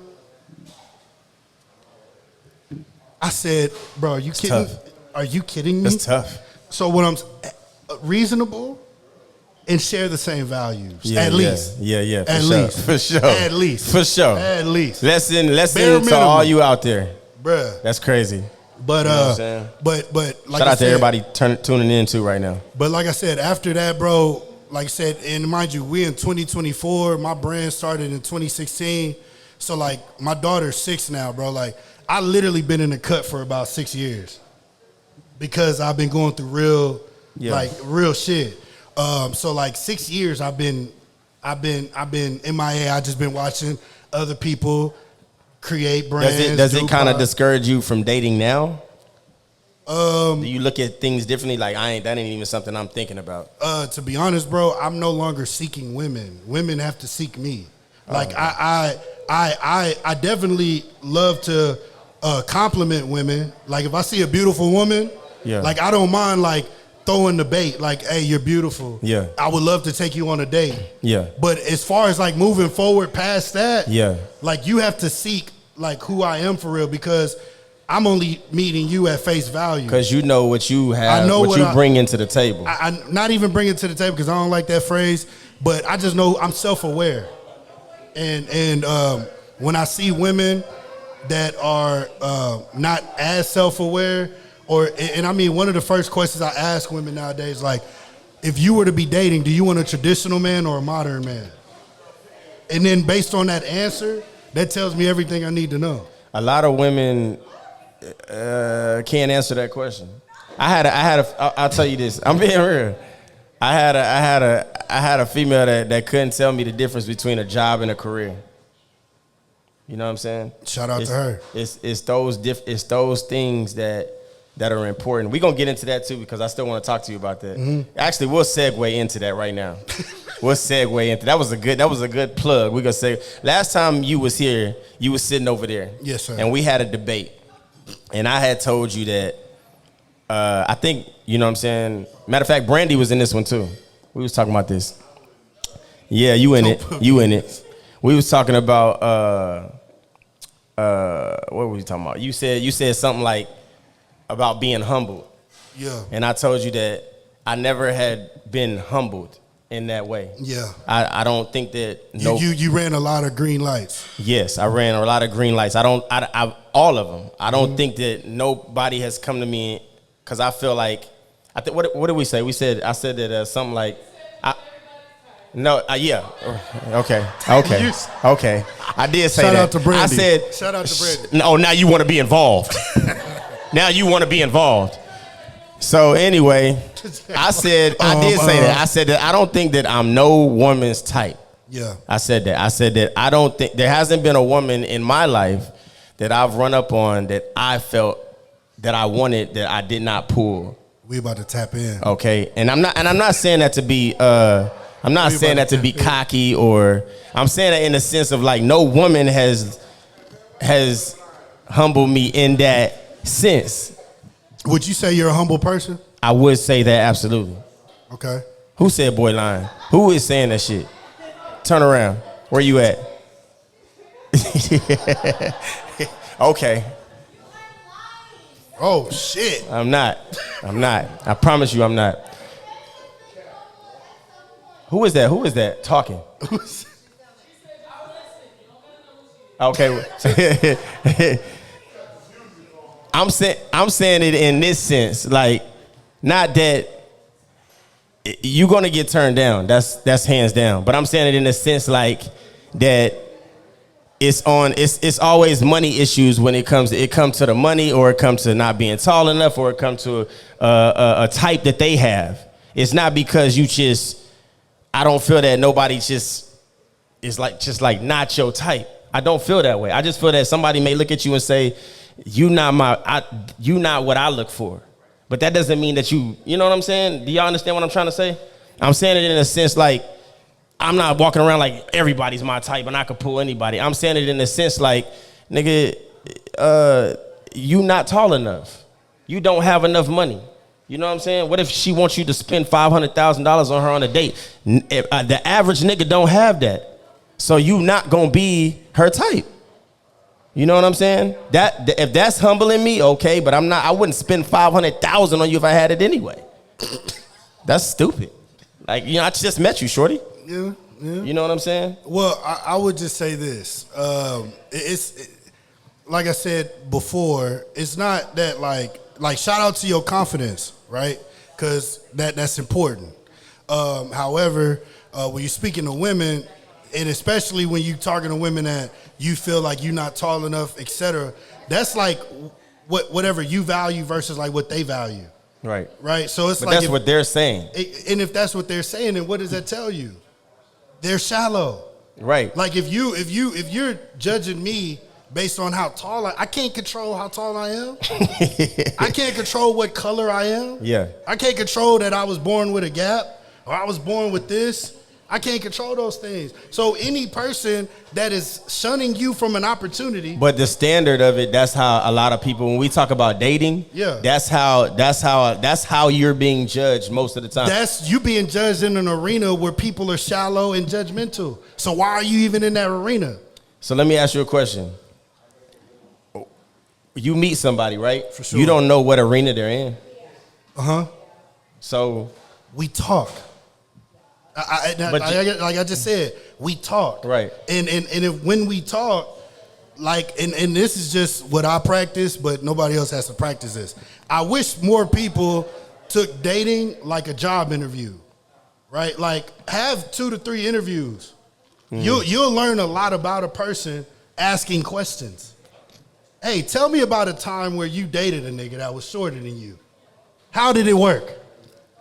Speaker 3: I said, bro, are you kidding?
Speaker 1: Tough.
Speaker 3: Are you kidding me?
Speaker 1: That's tough.
Speaker 3: So what I'm reasonable and share the same values.
Speaker 1: Yeah,
Speaker 3: at least.
Speaker 1: Yeah.
Speaker 3: At least.
Speaker 1: For sure.
Speaker 3: At least.
Speaker 1: For sure.
Speaker 3: At least.
Speaker 1: Lesson to all you out there.
Speaker 3: Bruh.
Speaker 1: That's crazy.
Speaker 3: But
Speaker 1: you know what I'm saying?
Speaker 3: but like
Speaker 1: shout out to everybody tuning in too right now.
Speaker 3: But like I said, after that, bro, like I said, and mind you, we in 2024. My brand started in 2016. So like my daughter's 6 now, bro. Like I literally been in the cut for about 6 years because I've been going through real shit. So like 6 years I've been MIA. I just been watching other people create brands.
Speaker 1: Does it kind of discourage you from dating now? Do you look at things differently? Like that ain't even something I'm thinking about.
Speaker 3: To be honest, bro, I'm no longer seeking women. Women have to seek me. Like I definitely love to compliment women. Like if I see a beautiful woman, like I don't mind like throwing the bait. Like, hey, you're beautiful. Yeah, I would love to take you on a date. Yeah, but as far as like moving forward past that, like you have to seek like who I am for real because I'm only meeting you at face value. Because
Speaker 1: you know what you have, what you bring into the table.
Speaker 3: I not even bring it to the table because I don't like that phrase, but I just know I'm self-aware. And when I see women that are not as self-aware, and I mean, one of the first questions I ask women nowadays, like, if you were to be dating, do you want a traditional man or a modern man? And then based on that answer, that tells me everything I need to know.
Speaker 1: A lot of women can't answer that question. I'll tell you this. I'm being real. I had a female that couldn't tell me the difference between a job and a career. You know what I'm saying?
Speaker 3: Shout out to her.
Speaker 1: It's those things that are important. We're gonna get into that too because I still want to talk to you about that. Mm-hmm. Actually, we'll segue into that right now. We'll segue into that was a good plug. We're gonna say last time you was here, you was sitting over there.
Speaker 3: Yes, sir.
Speaker 1: And we had a debate. And I had told you that I think, you know what I'm saying? Matter of fact, Brandy was in this one too. We was talking about this. Yeah, you in it. You in it. We was talking about what were we talking about? You said something like about being humbled.
Speaker 3: Yeah.
Speaker 1: And I told you that I never had been humbled in that way.
Speaker 3: Yeah.
Speaker 1: I don't think that
Speaker 3: you ran a lot of green lights.
Speaker 1: Yes, I ran a lot of green lights. I all of them. I don't think that nobody has come to me because I feel like what did we say? I said that something like yeah. Okay. I did say that.
Speaker 3: Shout out to Brandy.
Speaker 1: I said
Speaker 3: shout out to Brandy.
Speaker 1: No, now you want to be involved. Now you want to be involved. So anyway, I did say that. I said that I don't think that I'm no woman's type.
Speaker 3: Yeah.
Speaker 1: I said that I don't think there hasn't been a woman in my life that I've run up on that I felt that I wanted that I did not pull.
Speaker 3: We about to tap in.
Speaker 1: Okay. And I'm not saying that to be cocky or I'm saying that in the sense of like no woman has humbled me in that sense.
Speaker 3: Would you say you're a humble person?
Speaker 1: I would say that absolutely.
Speaker 3: Okay.
Speaker 1: Who said boy lying? Who is saying that shit? Turn around. Where you at? Okay.
Speaker 3: Oh shit.
Speaker 1: I'm not. I promise you I'm not. Who is that talking? Okay. I'm saying it in this sense, like not that you're gonna get turned down. That's hands down. But I'm saying it in a sense like that it's always money issues when it comes to the money or it comes to not being tall enough or it comes to a type that they have. It's not because I don't feel that nobody just is like not your type. I don't feel that way. I just feel that somebody may look at you and say, you not what I look for. But that doesn't mean that you know what I'm saying? Do y'all understand what I'm trying to say? I'm saying it in a sense like I'm not walking around like everybody's my type and I could pull anybody. I'm saying it in a sense like, nigga, you not tall enough. You don't have enough money. You know what I'm saying? What if she wants you to spend $500,000 on her on a date? The average nigga don't have that. So you not gonna be her type. You know what I'm saying? If that's humbling me, okay, but I wouldn't spend $500,000 on you if I had it anyway. That's stupid. Like, you know, I just met you, shorty.
Speaker 3: Yeah.
Speaker 1: You know what I'm saying?
Speaker 3: Well, I would just say this. Like I said before, it's not that like shout out to your confidence, right? Because that's important. However, when you're speaking to women, and especially when you're talking to women that you feel like you're not tall enough, etc., that's like whatever you value versus like what they value.
Speaker 1: Right.
Speaker 3: Right. So it's
Speaker 1: but
Speaker 3: like
Speaker 1: that's what they're saying.
Speaker 3: And if that's what they're saying, then what does that tell you? They're shallow.
Speaker 1: Right.
Speaker 3: Like if you're judging me based on how tall I can't control how tall I am. I can't control what color I am.
Speaker 1: Yeah.
Speaker 3: I can't control that I was born with a gap or I was born with this. I can't control those things. So any person that is shunning you from an opportunity.
Speaker 1: But the standard of it, that's how a lot of people, when we talk about dating, that's how you're being judged most of the time.
Speaker 3: That's you being judged in an arena where people are shallow and judgmental. So why are you even in that arena?
Speaker 1: So let me ask you a question. You meet somebody, right?
Speaker 3: For sure.
Speaker 1: You don't know what arena they're in.
Speaker 3: Uh-huh.
Speaker 1: So
Speaker 3: we talk. Like I just said, we talk.
Speaker 1: Right.
Speaker 3: And if when we talk, like, and this is just what I practice, but nobody else has to practice this. I wish more people took dating like a job interview, right? Like have 2 to 3 interviews. Mm. You'll learn a lot about a person asking questions. Hey, tell me about a time where you dated a nigga that was shorter than you. How did it work?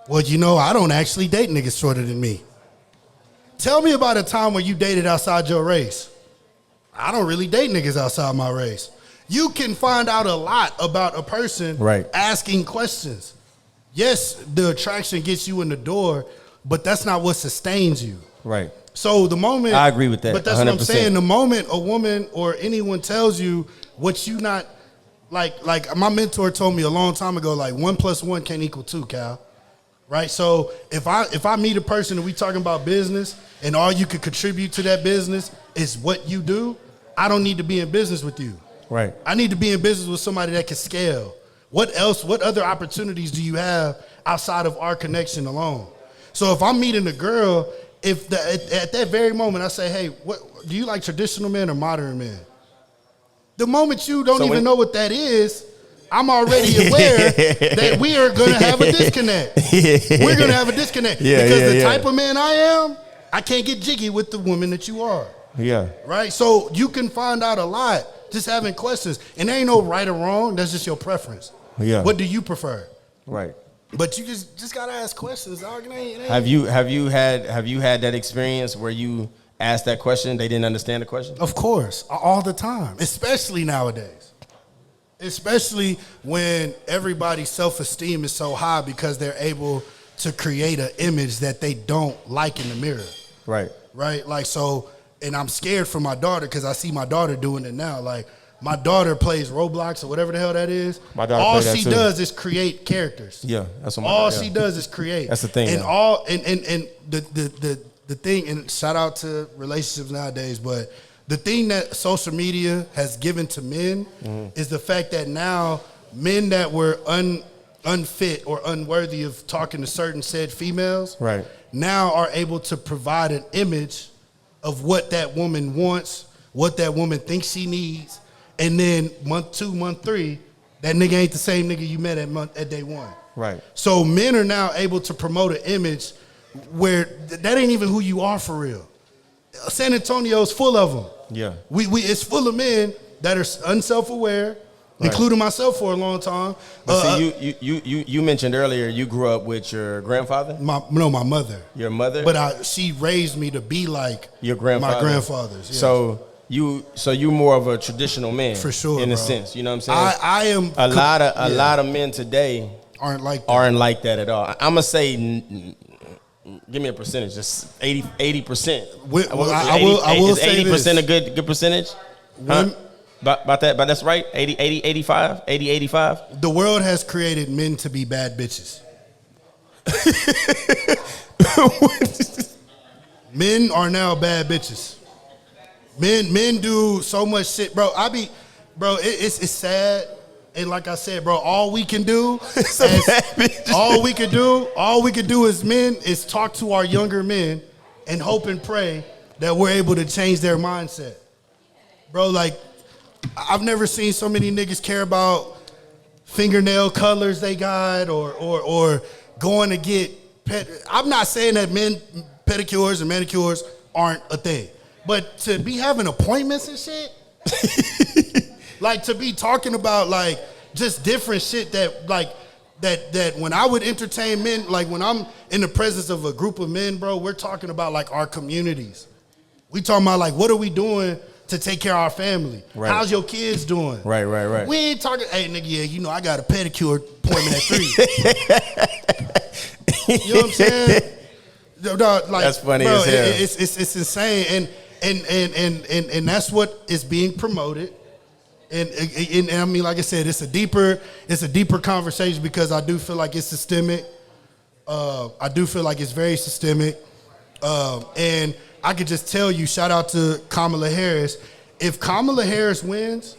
Speaker 3: Well, you know, I don't actually date niggas shorter than me. Tell me about a time when you dated outside your race. I don't really date niggas outside my race. You can find out a lot about a person asking questions. Yes, the attraction gets you in the door, but that's not what sustains you.
Speaker 1: Right.
Speaker 3: So the moment
Speaker 1: I agree with that.
Speaker 3: But that's
Speaker 1: 100%.
Speaker 3: what I'm saying. The moment a woman or anyone tells you what you not like my mentor told me a long time ago, like 1 + 1 can't equal 2, Cal. Right? So if I meet a person and we talking about business and all you could contribute to that business is what you do, I don't need to be in business with you.
Speaker 1: Right.
Speaker 3: I need to be in business with somebody that can scale. What other opportunities do you have outside of our connection alone? So if I'm meeting a girl, at that very moment I say, hey, what do you like, traditional men or modern men? The moment you don't even know what that is, I'm already aware that we are going to have a disconnect. We're going to have a disconnect. Because the type of man I am, I can't get jiggy with the woman that you are.
Speaker 1: Yeah.
Speaker 3: Right? So you can find out a lot just having questions. And there ain't no right or wrong. That's just your preference.
Speaker 1: Yeah.
Speaker 3: What do you prefer?
Speaker 1: Right.
Speaker 3: But you just got to ask questions, dog.
Speaker 1: Have you had that experience where you asked that question, they didn't understand the question?
Speaker 3: Of course. All the time. Especially nowadays. Especially when everybody's self-esteem is so high because they're able to create an image that they don't like in the mirror.
Speaker 1: Right.
Speaker 3: Right? Like, so, and I'm scared for my daughter because I see my daughter doing it now. Like, my daughter plays Roblox or whatever the hell that is.
Speaker 1: My daughter
Speaker 3: all
Speaker 1: she
Speaker 3: does is create characters.
Speaker 1: Yeah, that's what
Speaker 3: all she does is create.
Speaker 1: That's the thing.
Speaker 3: And all and the thing, and shout out to relationships nowadays, but the thing that social media has given to men is the fact that now men that were unfit or unworthy of talking to certain said females now are able to provide an image of what that woman wants, what that woman thinks she needs, and then month 2, month 3, that nigga ain't the same nigga you met at day 1.
Speaker 1: Right.
Speaker 3: So men are now able to promote an image where that ain't even who you are for real. San Antonio's full of them.
Speaker 1: Yeah.
Speaker 3: It's full of men that are unself-aware, including myself for a long time.
Speaker 1: But see, you mentioned earlier you grew up with your grandfather?
Speaker 3: My mother.
Speaker 1: Your mother?
Speaker 3: But she raised me to be like
Speaker 1: your grandfather.
Speaker 3: My grandfathers. Yes.
Speaker 1: So you more of a traditional man,
Speaker 3: for sure,
Speaker 1: in a
Speaker 3: bro.
Speaker 1: sense. You know what I'm saying?
Speaker 3: I am.
Speaker 1: A lot of men today
Speaker 3: aren't like
Speaker 1: that at all. I'm gonna say, give me a percentage, just 80%.
Speaker 3: I will say
Speaker 1: 80% a good percentage. About that's right. 85.
Speaker 3: The world has created men to be bad bitches. Men are now bad bitches. Men do so much shit, bro. It's sad, And like I said, bro, all we can do as men is talk to our younger men and hope and pray that we're able to change their mindset. Bro, like, I've never seen so many niggas care about fingernail colors they got or going to get I'm not saying that pedicures and manicures aren't a thing. But to be having appointments and shit, like to be talking about like just different shit that like that when I would entertain men, like when I'm in the presence of a group of men, bro, we're talking about like our communities. We talking about like what are we doing to take care of our family? Right. How's your kids doing?
Speaker 1: Right.
Speaker 3: We ain't talking, hey nigga, yeah, you know I got a pedicure appointment at 3. You know what I'm saying? Like,
Speaker 1: that's funny
Speaker 3: bro,
Speaker 1: as hell.
Speaker 3: It's insane, and that's what is being promoted. And I mean, like I said, it's a deeper conversation because I do feel like it's systemic. I do feel like it's very systemic, and I could just tell you, shout out to Kamala Harris. If Kamala Harris wins,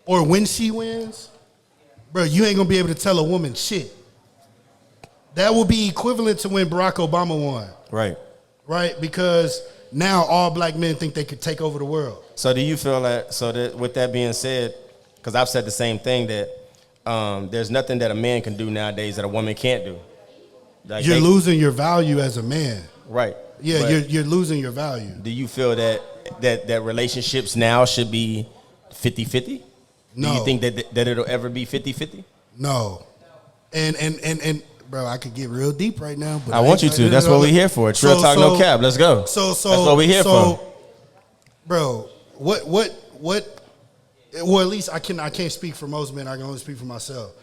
Speaker 3: or when she wins, bro, you ain't gonna be able to tell a woman shit. That will be equivalent to when Barack Obama won. Right. Because now all black men think they could take over the world.
Speaker 1: So do you feel that, with that being said, because I've said the same thing, that there's nothing that a man can do nowadays that a woman can't do. Like
Speaker 3: you're losing your value as a man.
Speaker 1: Right.
Speaker 3: Yeah, you're losing your value.
Speaker 1: Do you feel that relationships now should be 50-50?
Speaker 3: No.
Speaker 1: Do you think that it'll ever be 50-50?
Speaker 3: No. And bro, I could get real deep right now. But
Speaker 1: I want you to. That's what we're here for. Trill Talk, no cap. Let's go. That's what we're here for.
Speaker 3: Bro, what? Well, at least I can't speak for most men. I can only speak for myself.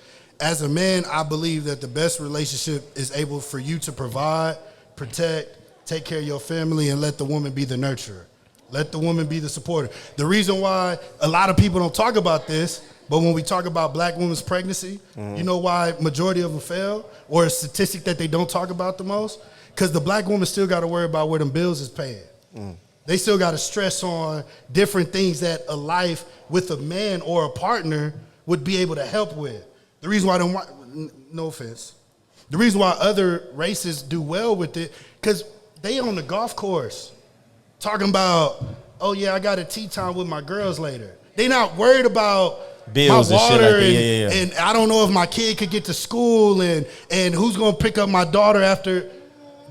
Speaker 3: As a man, I believe that the best relationship is able for you to provide, protect, take care of your family, and let the woman be the nurturer. Let the woman be the supporter. The reason why a lot of people don't talk about this, but when we talk about black women's pregnancy, you know why majority of them fail? Or a statistic that they don't talk about the most? Because the black woman still got to worry about where them bills is paying. They still got to stress on different things that a life with a man or a partner would be able to help with. The reason why no offense, the reason why other races do well with it, because they on the golf course talking about, oh yeah, I got a tea time with my girls later. They not worried about bills my water and, shit like that. And I don't know if my kid could get to school and who's gonna pick up my daughter after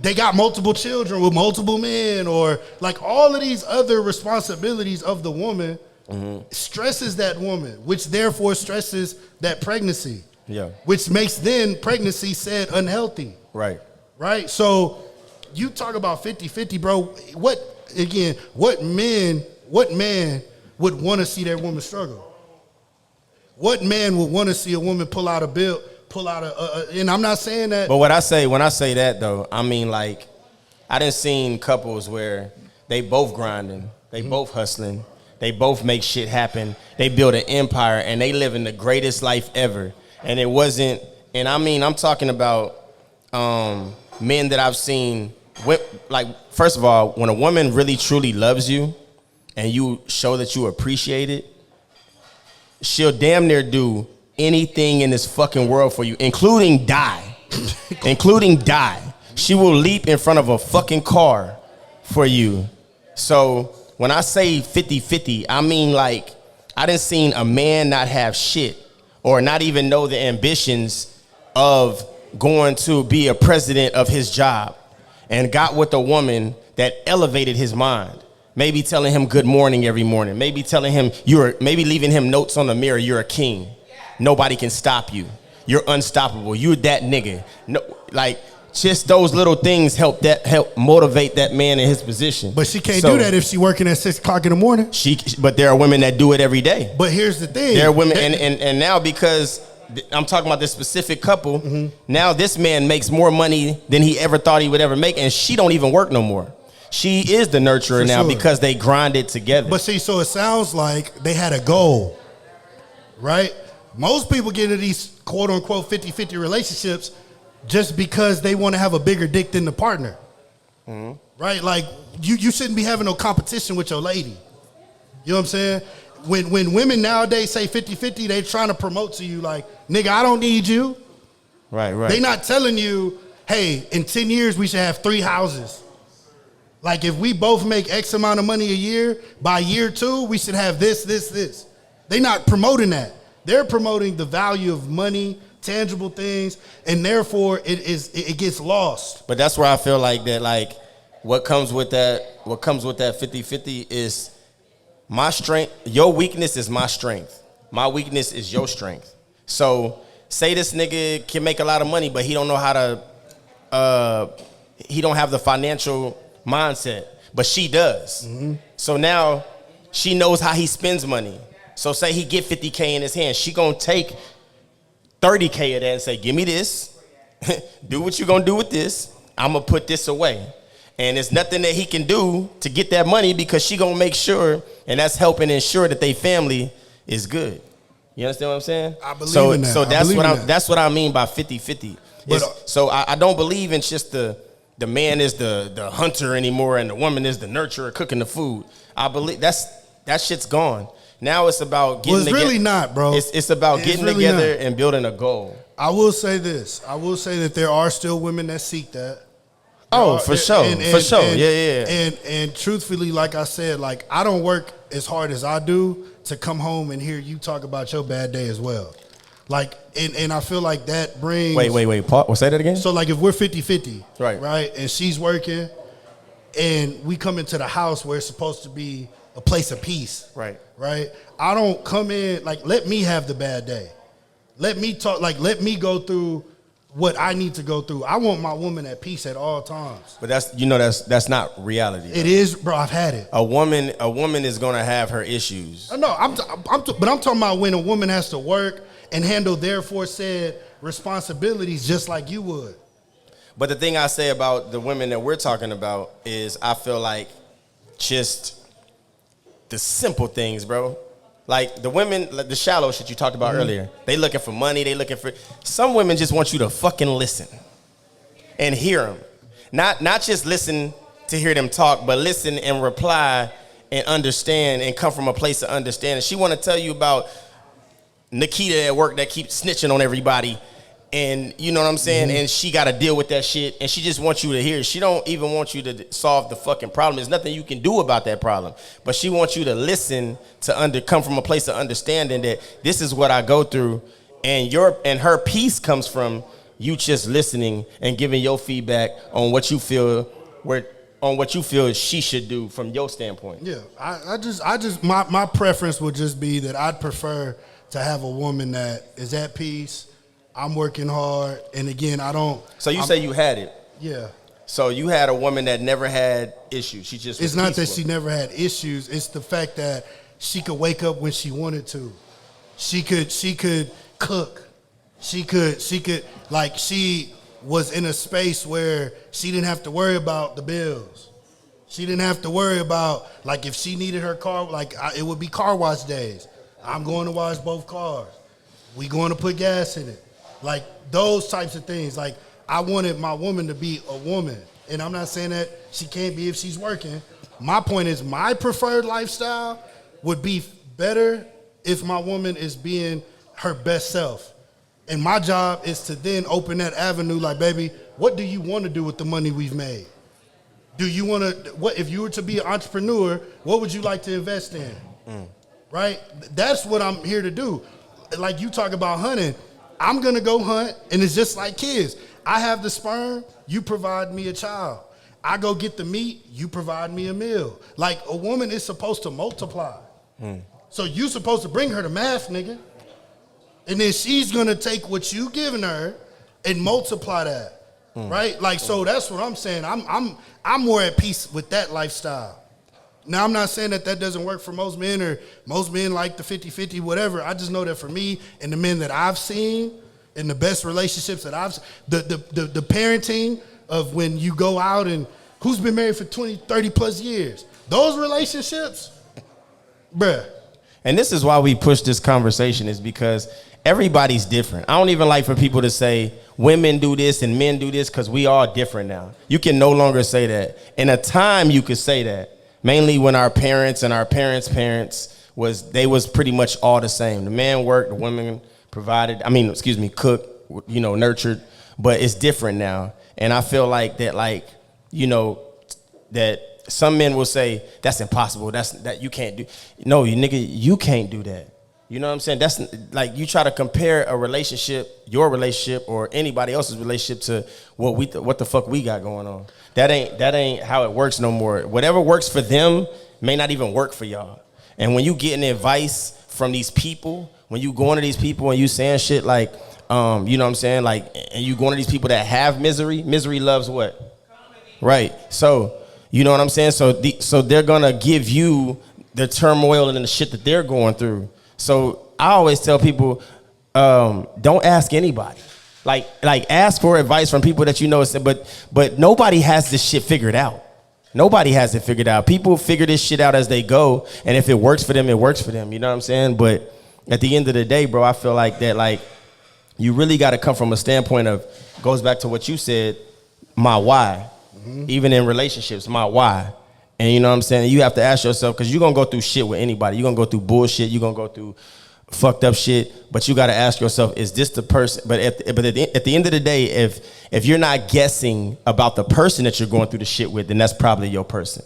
Speaker 3: they got multiple children with multiple men, or like all of these other responsibilities of the woman stresses that woman, which therefore stresses that pregnancy. Yeah. Which makes then pregnancy said unhealthy. Right. So you talk about 50-50, bro. What man would want to see their woman struggle? What man would want to see a woman pull out and I'm not saying that.
Speaker 1: But when I say that though, I mean like I done seen couples where they both grinding, they both hustling, they both make shit happen, they build an empire and they living the greatest life ever. And it wasn't, and I mean I'm talking about men that I've seen, like first of all, when a woman really truly loves you and you show that you appreciate it, she'll damn near do anything in this fucking world for you, including die. She will leap in front of a fucking car for you. So when I say 50-50, I mean like I done seen a man not have shit or not even know the ambitions of going to be a president of his job and got with a woman that elevated his mind. Maybe telling him good morning every morning. Maybe telling him maybe leaving him notes on the mirror. You're a king. Nobody can stop you. You're unstoppable. You're that nigga. No, like just those little things help motivate that man in his position.
Speaker 3: But she can't do that if she working at 6 o'clock in the morning.
Speaker 1: But there are women that do it every day.
Speaker 3: But here's the thing.
Speaker 1: There are women, and now because I'm talking about this specific couple, now this man makes more money than he ever thought he would ever make, and she don't even work no more. She is the nurturer now because they grinded together.
Speaker 3: But see, so it sounds like they had a goal, right? Most people get into these quote-unquote 50-50 relationships just because they want to have a bigger dick than the partner, right? Like, you shouldn't be having no competition with your lady. You know what I'm saying? when women nowadays say 50-50, they trying to promote to you like, nigga, I don't need you.
Speaker 1: Right.
Speaker 3: They not telling you, hey, in 10 years we should have 3 houses. Like if we both make X amount of money a year, by year 2 we should have this. They not promoting that. They're promoting the value of money, tangible things, and therefore it gets lost.
Speaker 1: But that's where I feel like that, like what comes with that 50-50 is my strength. Your weakness is my strength. My weakness is your strength. So say this nigga can make a lot of money, but he don't know how to, he don't have the financial mindset, but she does. Mm-hmm. So now she knows how he spends money. So say he get 50K in his hand, she gonna take 30K of that and say, give me this, do what you gonna do with this, I'm gonna put this away. And there's nothing that he can do to get that money because she gonna make sure, and that's helping ensure that they family is good. You understand what I'm saying?
Speaker 3: I believe in that.
Speaker 1: So that's what I mean by 50-50. So I don't believe in just the man is the hunter anymore and the woman is the nurturer cooking the food. I believe that shit's gone. Now it's about getting together.
Speaker 3: Well, it's really not, bro.
Speaker 1: It's about getting really together and building a goal.
Speaker 3: I will say this. I will say that there are still women that seek that.
Speaker 1: For sure. Yeah.
Speaker 3: And truthfully, like I said, like I don't work as hard as I do to come home and hear you talk about your bad day as well. Like, and I feel like that brings...
Speaker 1: Wait. Paul, say that again?
Speaker 3: So, like, if we're 50-50,
Speaker 1: right,
Speaker 3: and she's working, and we come into the house where it's supposed to be a place of peace, right, I don't come in, like, let me have the bad day. Let me talk, like, let me go through what I need to go through. I want my woman at peace at all times.
Speaker 1: But that's not reality.
Speaker 3: It is, bro. I've had it.
Speaker 1: A woman is gonna have her issues.
Speaker 3: No, but I'm talking about when a woman has to work and handle therefore said responsibilities just like you would.
Speaker 1: But the thing I say about the women that we're talking about is I feel like just the simple things, bro. Like the women, like the shallow shit you talked about earlier. They looking for money. They looking for. Some women just want you to fucking listen and hear them. Not just listen to hear them talk, but listen and reply and understand and come from a place of understanding. She want to tell you about Nikita at work that keeps snitching on everybody, and you know what I'm saying, and she got to deal with that shit, and she just wants you to hear. She don't even want you to solve the fucking problem. There's nothing you can do about that problem, but she wants you to listen to come from a place of understanding that this is what I go through, and her peace comes from you just listening and giving your feedback on what you feel she should do from your standpoint.
Speaker 3: Yeah, I just my preference would just be that I'd prefer to have a woman that is at peace. I'm working hard, and again, I don't.
Speaker 1: So say you had it.
Speaker 3: Yeah.
Speaker 1: So you had a woman that never had issues. She just.
Speaker 3: It's not that she never had issues. It's the fact that she could wake up when she wanted to. She could cook. She could like she was in a space where she didn't have to worry about the bills. She didn't have to worry about like if she needed her car, it would be car wash days. I'm going to wash both cars. We going to put gas in it. Like those types of things. Like I wanted my woman to be a woman. And I'm not saying that she can't be if she's working. My point is my preferred lifestyle would be better if my woman is being her best self. And my job is to then open that avenue like, baby, what do you want to do with the money we've made? Do you want to, what if you were to be an entrepreneur, what would you like to invest in? Right? That's what I'm here to do. Like you talk about hunting, I'm going to go hunt, and it's just like kids. I have the sperm, you provide me a child. I go get the meat, you provide me a meal. Like a woman is supposed to multiply. So you supposed to bring her to math, nigga. And then she's going to take what you giving her and multiply that. Right? Like, so that's what I'm saying. I'm more at peace with that lifestyle. Now, I'm not saying that doesn't work for most men or most men like the 50-50, whatever. I just know that for me and the men that I've seen and the best relationships that I've seen, the parenting of when you go out and who's been married for 20, 30 plus years, those relationships, bruh.
Speaker 1: And this is why we push this conversation is because everybody's different. I don't even like for people to say women do this and men do this because we all different now. You can no longer say that. In a time you could say that. Mainly when our parents and our parents' parents they was pretty much all the same. The man worked, the women provided. Cooked, nurtured. But it's different now, and I feel like that, that some men will say that's impossible. That you can't do. No, you can't do that. You know what I'm saying? That's like you try to compare a relationship, your relationship, or anybody else's relationship to what the fuck we got going on. That ain't how it works no more. Whatever works for them may not even work for y'all. And when you getting advice from these people, when you going to these people and you saying shit like, you know what I'm saying, like, and you going to these people that have misery loves what? Comedy. Right. So you know what I'm saying. So they're gonna give you the turmoil and the shit that they're going through. So I always tell people, don't ask anybody. Like ask for advice from people that you know. But nobody has this shit figured out. Nobody has it figured out. People figure this shit out as they go, and if it works for them, it works for them. You know what I'm saying? But at the end of the day, bro, I feel like that, like, you really got to come from a standpoint of, goes back to what you said, my why. Mm-hmm. Even in relationships, my why. And you know what I'm saying? You have to ask yourself, because you're going to go through shit with anybody. You're going to go through bullshit. You're going to go through fucked up shit. But you got to ask yourself, is this the person? But at the end of the day, if you're not guessing about the person that you're going through the shit with, then that's probably your person.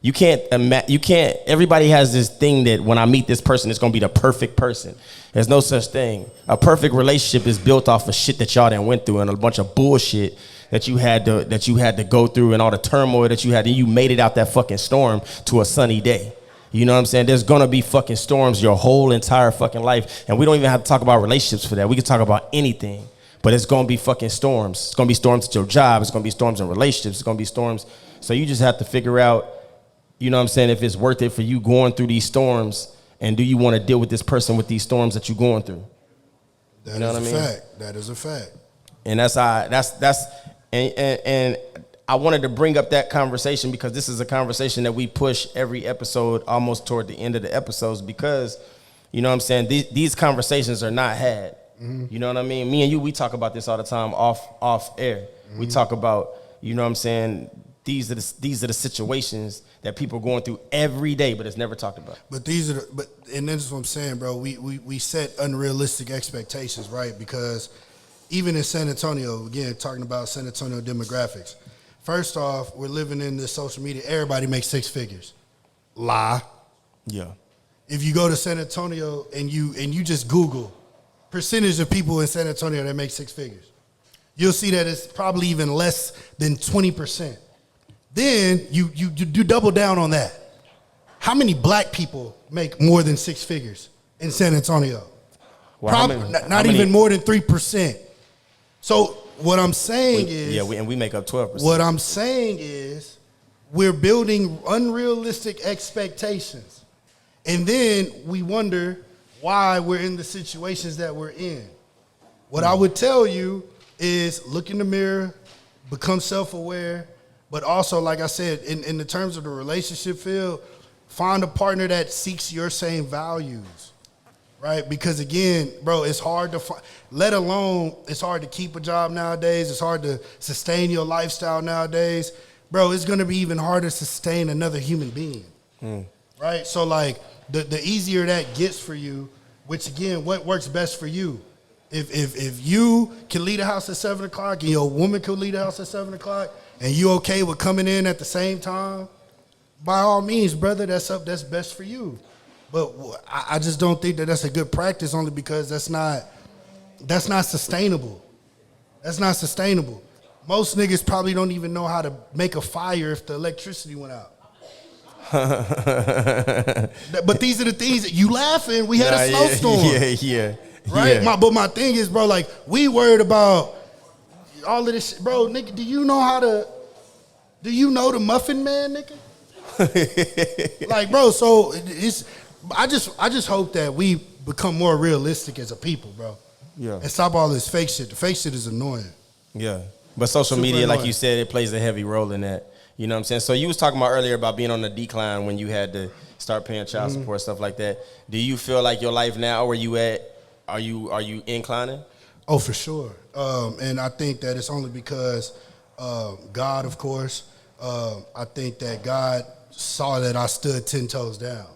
Speaker 1: You can't, everybody has this thing that when I meet this person, it's going to be the perfect person. There's no such thing. A perfect relationship is built off of shit that y'all done went through and a bunch of bullshit that you had to go through and all the turmoil that you had, and you made it out that fucking storm to a sunny day. You know what I'm saying? There's gonna be fucking storms your whole entire fucking life, and we don't even have to talk about relationships for that. We can talk about anything, but it's gonna be fucking storms. It's gonna be storms at your job. It's gonna be storms in relationships. It's gonna be storms. So you just have to figure out, you know what I'm saying, if it's worth it for you going through these storms, and do you want to deal with this person with these storms that you're going through?
Speaker 3: That is a fact. That is a fact.
Speaker 1: And and I wanted to bring up that conversation because this is a conversation that we push every episode almost toward the end of the episodes, because, you know what I'm saying, these conversations are not had. Mm-hmm. You know what I mean? Me and you, we talk about this all the time off air. Mm-hmm. We talk about, you know what I'm saying, these are the situations that people are going through every day, but it's never talked about.
Speaker 3: And that's what I'm saying, bro. We set unrealistic expectations, right? Because even in San Antonio, again, talking about San Antonio demographics, first off, we're living in this social media. Everybody makes six figures. Lie.
Speaker 1: Yeah.
Speaker 3: If you go to San Antonio and you just Google percentage of people in San Antonio that make six figures, you'll see that it's probably even less than 20%. Then you double down on that. How many black people make more than six figures in San Antonio?
Speaker 1: Well,
Speaker 3: not even more than 3%. So what I'm saying is...
Speaker 1: Yeah, we make up 12%.
Speaker 3: What I'm saying is we're building unrealistic expectations. And then we wonder why we're in the situations that we're in. What I would tell you is look in the mirror, become self-aware, but also, like I said, in the terms of the relationship field, find a partner that seeks your same values, right? Because again, bro, it's hard to find, it's hard to keep a job nowadays. It's hard to sustain your lifestyle nowadays. Bro, it's going to be even harder to sustain another human being, right? So like the easier that gets for you, which again, what works best for you? If you can leave the house at 7 o'clock and your woman can leave the house at 7 o'clock, and you okay with coming in at the same time, by all means, brother, that's best for you. But I just don't think that that's a good practice, only because that's not sustainable. That's not sustainable. Most niggas probably don't even know how to make a fire if the electricity went out. But these are the things that you laughing. We had a snowstorm.
Speaker 1: Yeah.
Speaker 3: Right?
Speaker 1: Yeah.
Speaker 3: But my thing is, bro, like, we worried about all of this shit. Bro, nigga, do you know the Muffin Man, nigga? Like, bro, so I just hope that we become more realistic as a people, bro.
Speaker 1: Yeah.
Speaker 3: And stop all this fake shit. The fake shit is annoying.
Speaker 1: Yeah. But social media, like you said, it plays a heavy role in that. You know what I'm saying? So you was talking about earlier about being on the decline when you had to start paying child support, stuff like that. Do you feel like your life now, where you at, are you inclining?
Speaker 3: Oh, for sure. And I think that it's only because God, of course, I think that God saw that I stood 10 toes down.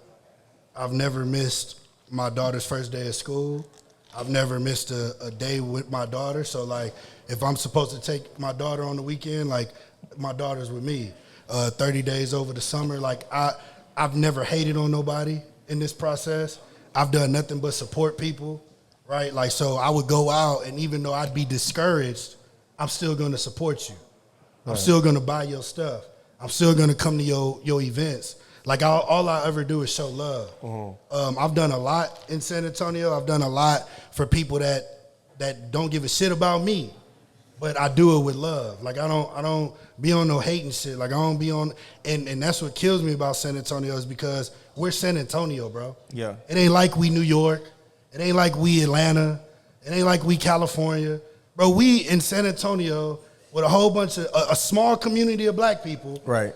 Speaker 3: I've never missed my daughter's first day of school. I've never missed a day with my daughter. So, like, if I'm supposed to take my daughter on the weekend, like, my daughter's with me. 30 days over the summer. Like, I've never hated on nobody in this process. I've done nothing but support people, right? Like, so I would go out, and even though I'd be discouraged, I'm still going to support you. I'm still going to buy your stuff. I'm still going to come to your events. Like, all I ever do is show love. I've done a lot in San Antonio. I've done a lot for people that don't give a shit about me, but I do it with love. Like, I don't be on no hating shit. Like, I don't be on, and that's what kills me about San Antonio is because we're San Antonio, bro. Yeah. It ain't like we New York. It ain't like we Atlanta. It ain't like we California. Bro, we in San Antonio with a whole bunch of, a small community of black people. Right.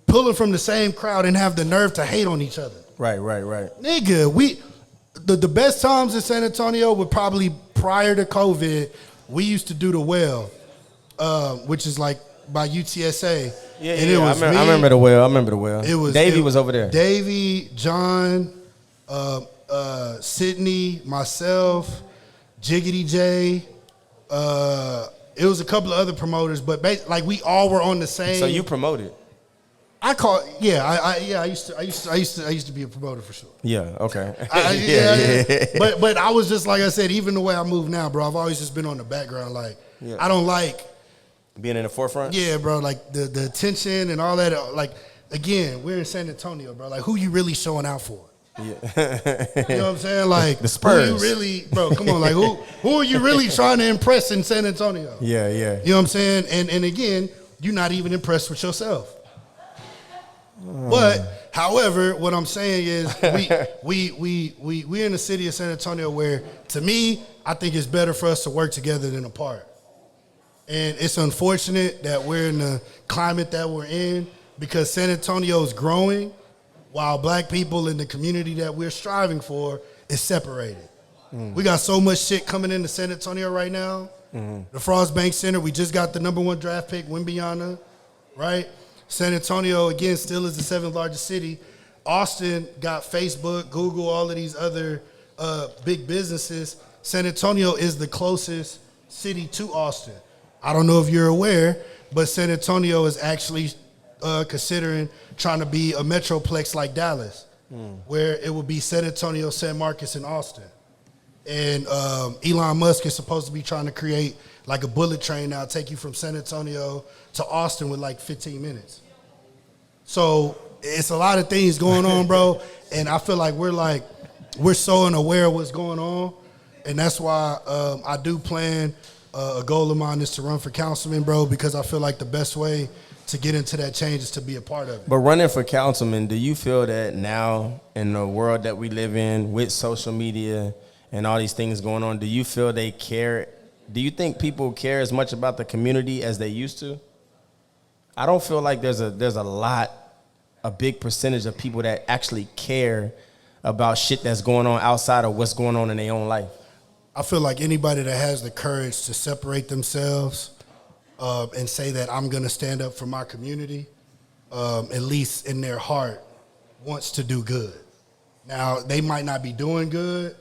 Speaker 3: Pulling from the same crowd and have the nerve to hate on each other. Right. Nigga, the best times in San Antonio were probably prior to COVID. We used to do the Well, which is like by UTSA. Yeah, and it was I remember the Well. It was Davey was over there. Davey, John, Sydney, myself, Jiggity J. It was a couple of other promoters, but like we all were on the same. So you promoted. I used to be a promoter for sure. Yeah, okay. But I was just, like I said, even the way I move now, bro, I've always just been on the background. Like, I don't like being in the forefront. Yeah, bro, like the attention and all that. Like, again, we're in San Antonio, bro. Like, who you really showing out for? Yeah. You know what I'm saying? Like, the Spurs. Who you really, bro, come on, like who are you really trying to impress in San Antonio? Yeah. You know what I'm saying? And again, you're not even impressed with yourself. But, however, what I'm saying is we're in the city of San Antonio where, to me, I think it's better for us to work together than apart. And it's unfortunate that we're in the climate that we're in because San Antonio is growing while black people in the community that we're striving for is separated. We got so much shit coming into San Antonio right now. The Frost Bank Center, we just got the #1 draft pick, Wimbiana, right? San Antonio, again, still is the 7th largest city. Austin got Facebook, Google, all of these other big businesses. San Antonio is the closest city to Austin. I don't know if you're aware, but San Antonio is actually considering trying to be a metroplex like Dallas, where it would be San Antonio, San Marcos, and Austin. And Elon Musk is supposed to be trying to create like a bullet train now, take you from San Antonio to Austin with like 15 minutes. So it's a lot of things going on, bro. And I feel like we're so unaware of what's going on. And that's why I do plan, a goal of mine is to run for councilman, bro, because I feel like the best way to get into that change is to be a part of it. But running for councilman, do you feel that now in the world that we live in with social media and all these things going on, do you feel they care? Do you think people care as much about the community as they used to? I don't feel like there's a big percentage of people that actually care about shit that's going on outside of what's going on in their own life. I feel like anybody that has the courage to separate themselves and say that I'm going to stand up for my community, at least in their heart, wants to do good. Now, they might not be doing good,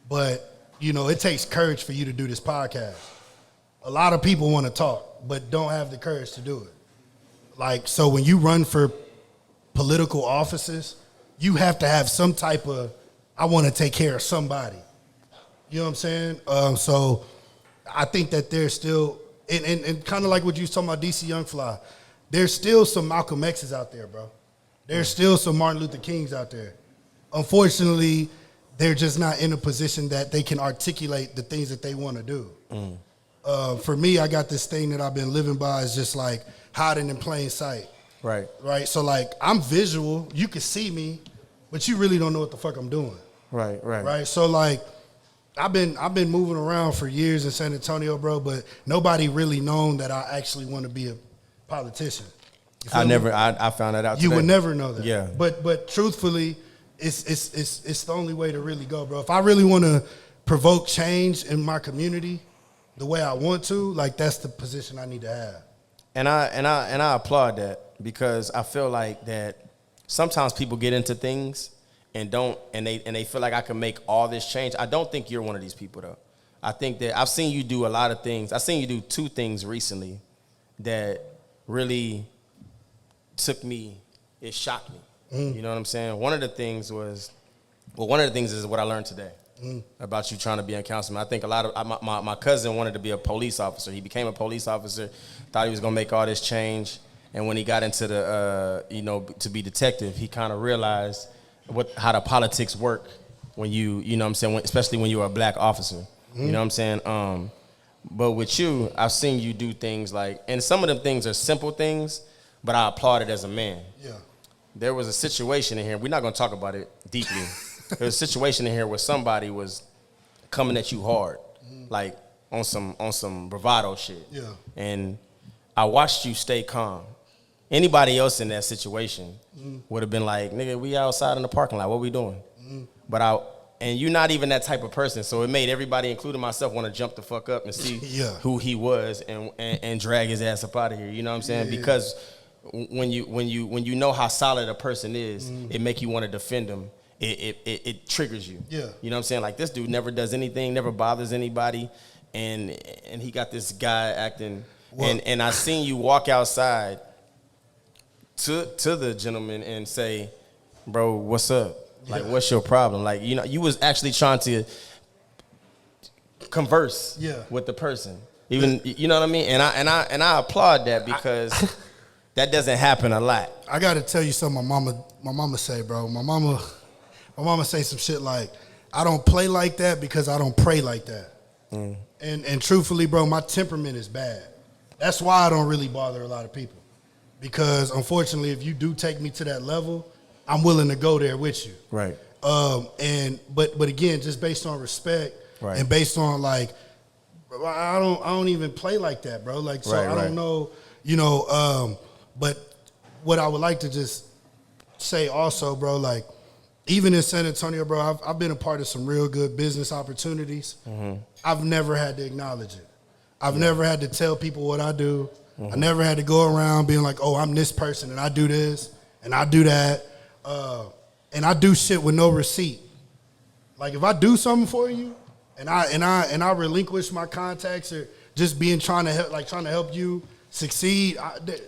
Speaker 3: but you know, it takes courage for you to do this podcast. A lot of people want to talk, but don't have the courage to do it. Like, so when you run for political offices, you have to have some type of, I want to take care of somebody. You know what I'm saying? So I think that there's still, and kind of like what you was talking about, DC Young Fly, there's still some Malcolm X's out there, bro. There's still some Martin Luther Kings out there. Unfortunately, they're just not in a position that they can articulate the things that they want to do. For me, I got this thing that I've been living by is just like hiding in plain sight. Right. So like I'm visual, you can see me, but you really don't know what the fuck I'm doing. Right. So like I've been moving around for years in San Antonio, bro, but nobody really known that I actually want to be a politician. I found that out. You would never know that. Yeah. But truthfully, it's the only way to really go, bro. If I really want to provoke change in my community the way I want to, like that's the position I need to have. And I applaud that because I feel like that sometimes people get into things
Speaker 1: and they feel like I can make all this change. I don't think you're one of these people though. I think that I've seen you do a lot of things. I've seen you do 2 things recently that really it shocked me. You know what I'm saying? One of the things is what I learned today about you trying to be a councilman. I think a lot of my cousin wanted to be a police officer. He became a police officer, thought he was gonna make all this change, and when he got into the to be detective, he kind of realized how the politics work when you know what I'm saying, especially when you're a black officer. You know what I'm saying? But with you, I've seen you do things like, and some of them things are simple things, but I applaud it as a man. Yeah. There was a situation in here, we're not gonna talk about it deeply. There was a situation in here where somebody was coming at you hard, like on some bravado shit. Yeah. And I watched you stay calm. Anybody else in that situation would have been like, nigga, we outside in the parking lot, what we doing? And you're not even that type of person, so it made everybody, including myself, want to jump the fuck up and see who he was and drag his ass up out of here. You know what I'm saying? Because when you know how solid a person is, it make you want to defend him. It triggers you. Yeah. You know what I'm saying? Like, this dude never does anything, never bothers anybody, and he got this guy acting. And I seen you walk outside to the gentleman and say, bro, what's up? Like, what's your problem? Like, you know, you was actually trying to converse with the person. Even, you know what I mean? And I applaud that, because that doesn't happen a lot.
Speaker 3: I got to tell you something my mama say, bro. My mama say some shit like, I don't play like that because I don't pray like that. And truthfully, bro, my temperament is bad. That's why I don't really bother a lot of people. Because unfortunately, if you do take me to that level, I'm willing to go there with you. Right. But again, just based on respect and based on, like, I don't even play like that, bro. Like, so I don't know, but what I would like to just say also, bro, like, even in San Antonio, bro, I've been a part of some real good business opportunities. I've never had to acknowledge it. I've never had to tell people what I do. I never had to go around being like, oh, I'm this person and I do this and I do that. And I do shit with no receipt. Like, if I do something for you and I relinquish my contacts or just trying to help you succeed.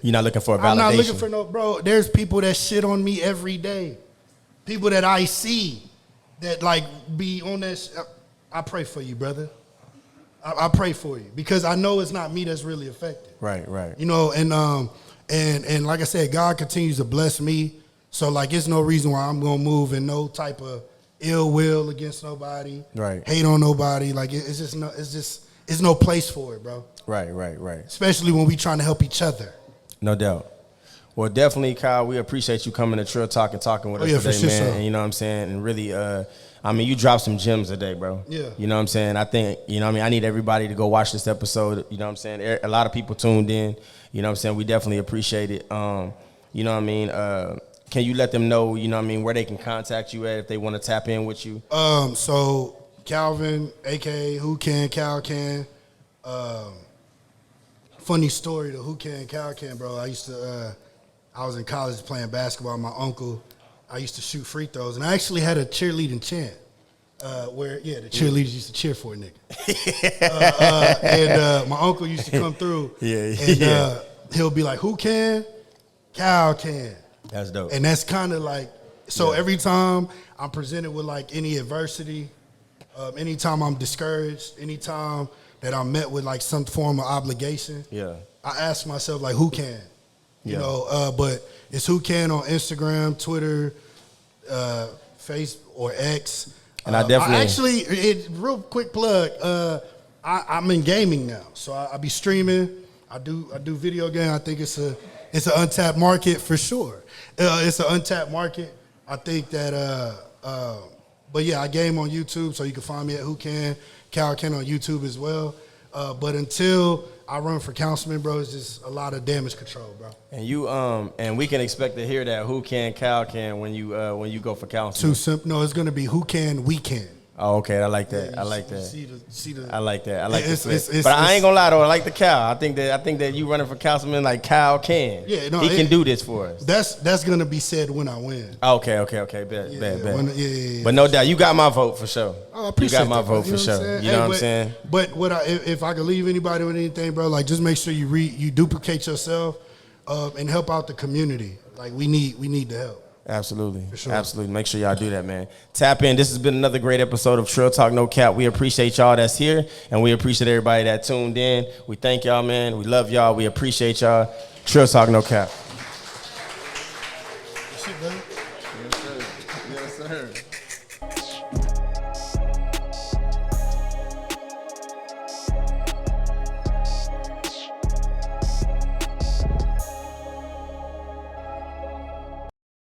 Speaker 1: You're not looking for a validation.
Speaker 3: I'm not looking for no, bro. There's people that shit on me every day. People that I see that, like, be on that. I pray for you, brother. I pray for you, because I know it's not me that's really affected. Right. You know, and like I said, God continues to bless me. So, like, it's no reason why I'm gonna move in no type of ill will against nobody. Right. Hate on nobody. Like, it's no place for it, bro.
Speaker 1: Right.
Speaker 3: Especially when we trying to help each other.
Speaker 1: No doubt. Well, definitely, Kyle, we appreciate you coming to Trill Talk and talking with us today, man. And, you know what I'm saying? And really, I mean, you dropped some gems today, bro. Yeah. You know what I'm saying? I think, you know what I mean, I need everybody to go watch this episode. You know what I'm saying? A lot of people tuned in. You know what I'm saying? We definitely appreciate it. You know what I mean? Can you let them know, you know what I mean, where they can contact you at if they want to tap in with you?
Speaker 3: So Calvin, a.k.a. WHOCANCALCAN. Funny story to WHOCANCALCAN, bro. I was in college playing basketball with my uncle. I used to shoot free throws, and I actually had a cheerleading chant where the cheerleaders used to cheer for a nigga. And my uncle used to come through, and he'll be like, "Who can? Cal can."
Speaker 1: That's dope.
Speaker 3: And that's kind of like, so every time I'm presented with, like, any adversity, anytime I'm discouraged, anytime that I'm met with, like, some form of obligation, I ask myself, like, who can? You know, but it's who can on Instagram, Twitter, Facebook, or X.
Speaker 1: And I definitely
Speaker 3: real quick plug. I'm in gaming now, so I be streaming. I do video game. I think it's an untapped market for sure. It's an untapped market. I think that. But yeah, I game on YouTube, so you can find me at WHOCANCALCAN on YouTube as well. But until I run for councilman, bro, it's just a lot of damage control, bro.
Speaker 1: And you and we can expect to hear that WHOCANCALCAN when you go for councilman.
Speaker 3: Too simple. No, it's gonna be who can we can.
Speaker 1: Oh, okay, I like that.
Speaker 3: Yeah,
Speaker 1: I like that.
Speaker 3: See the,
Speaker 1: I like that. I like
Speaker 3: it's,
Speaker 1: the flip.
Speaker 3: it's,
Speaker 1: But I ain't gonna lie though, I like the Cal. I think that you running for councilman like Cal can.
Speaker 3: Yeah, no,
Speaker 1: he can do this for us.
Speaker 3: That's gonna be said when I win.
Speaker 1: Okay. Bet.
Speaker 3: Yeah.
Speaker 1: But no doubt, you got my vote for sure.
Speaker 3: Oh, I appreciate
Speaker 1: you got my
Speaker 3: that,
Speaker 1: vote
Speaker 3: bro.
Speaker 1: for sure. You know what I'm saying?
Speaker 3: But if I could leave anybody with anything, bro, like just make sure you duplicate yourself and help out the community. Like we need the help.
Speaker 1: Absolutely.
Speaker 3: Sure.
Speaker 1: Absolutely. Make sure y'all do that, man. Tap in. This has been another great episode of Trill Talk No Cap. We appreciate y'all that's here, and we appreciate everybody that tuned in. We thank y'all, man. We love y'all. We appreciate y'all. Trill Talk No Cap.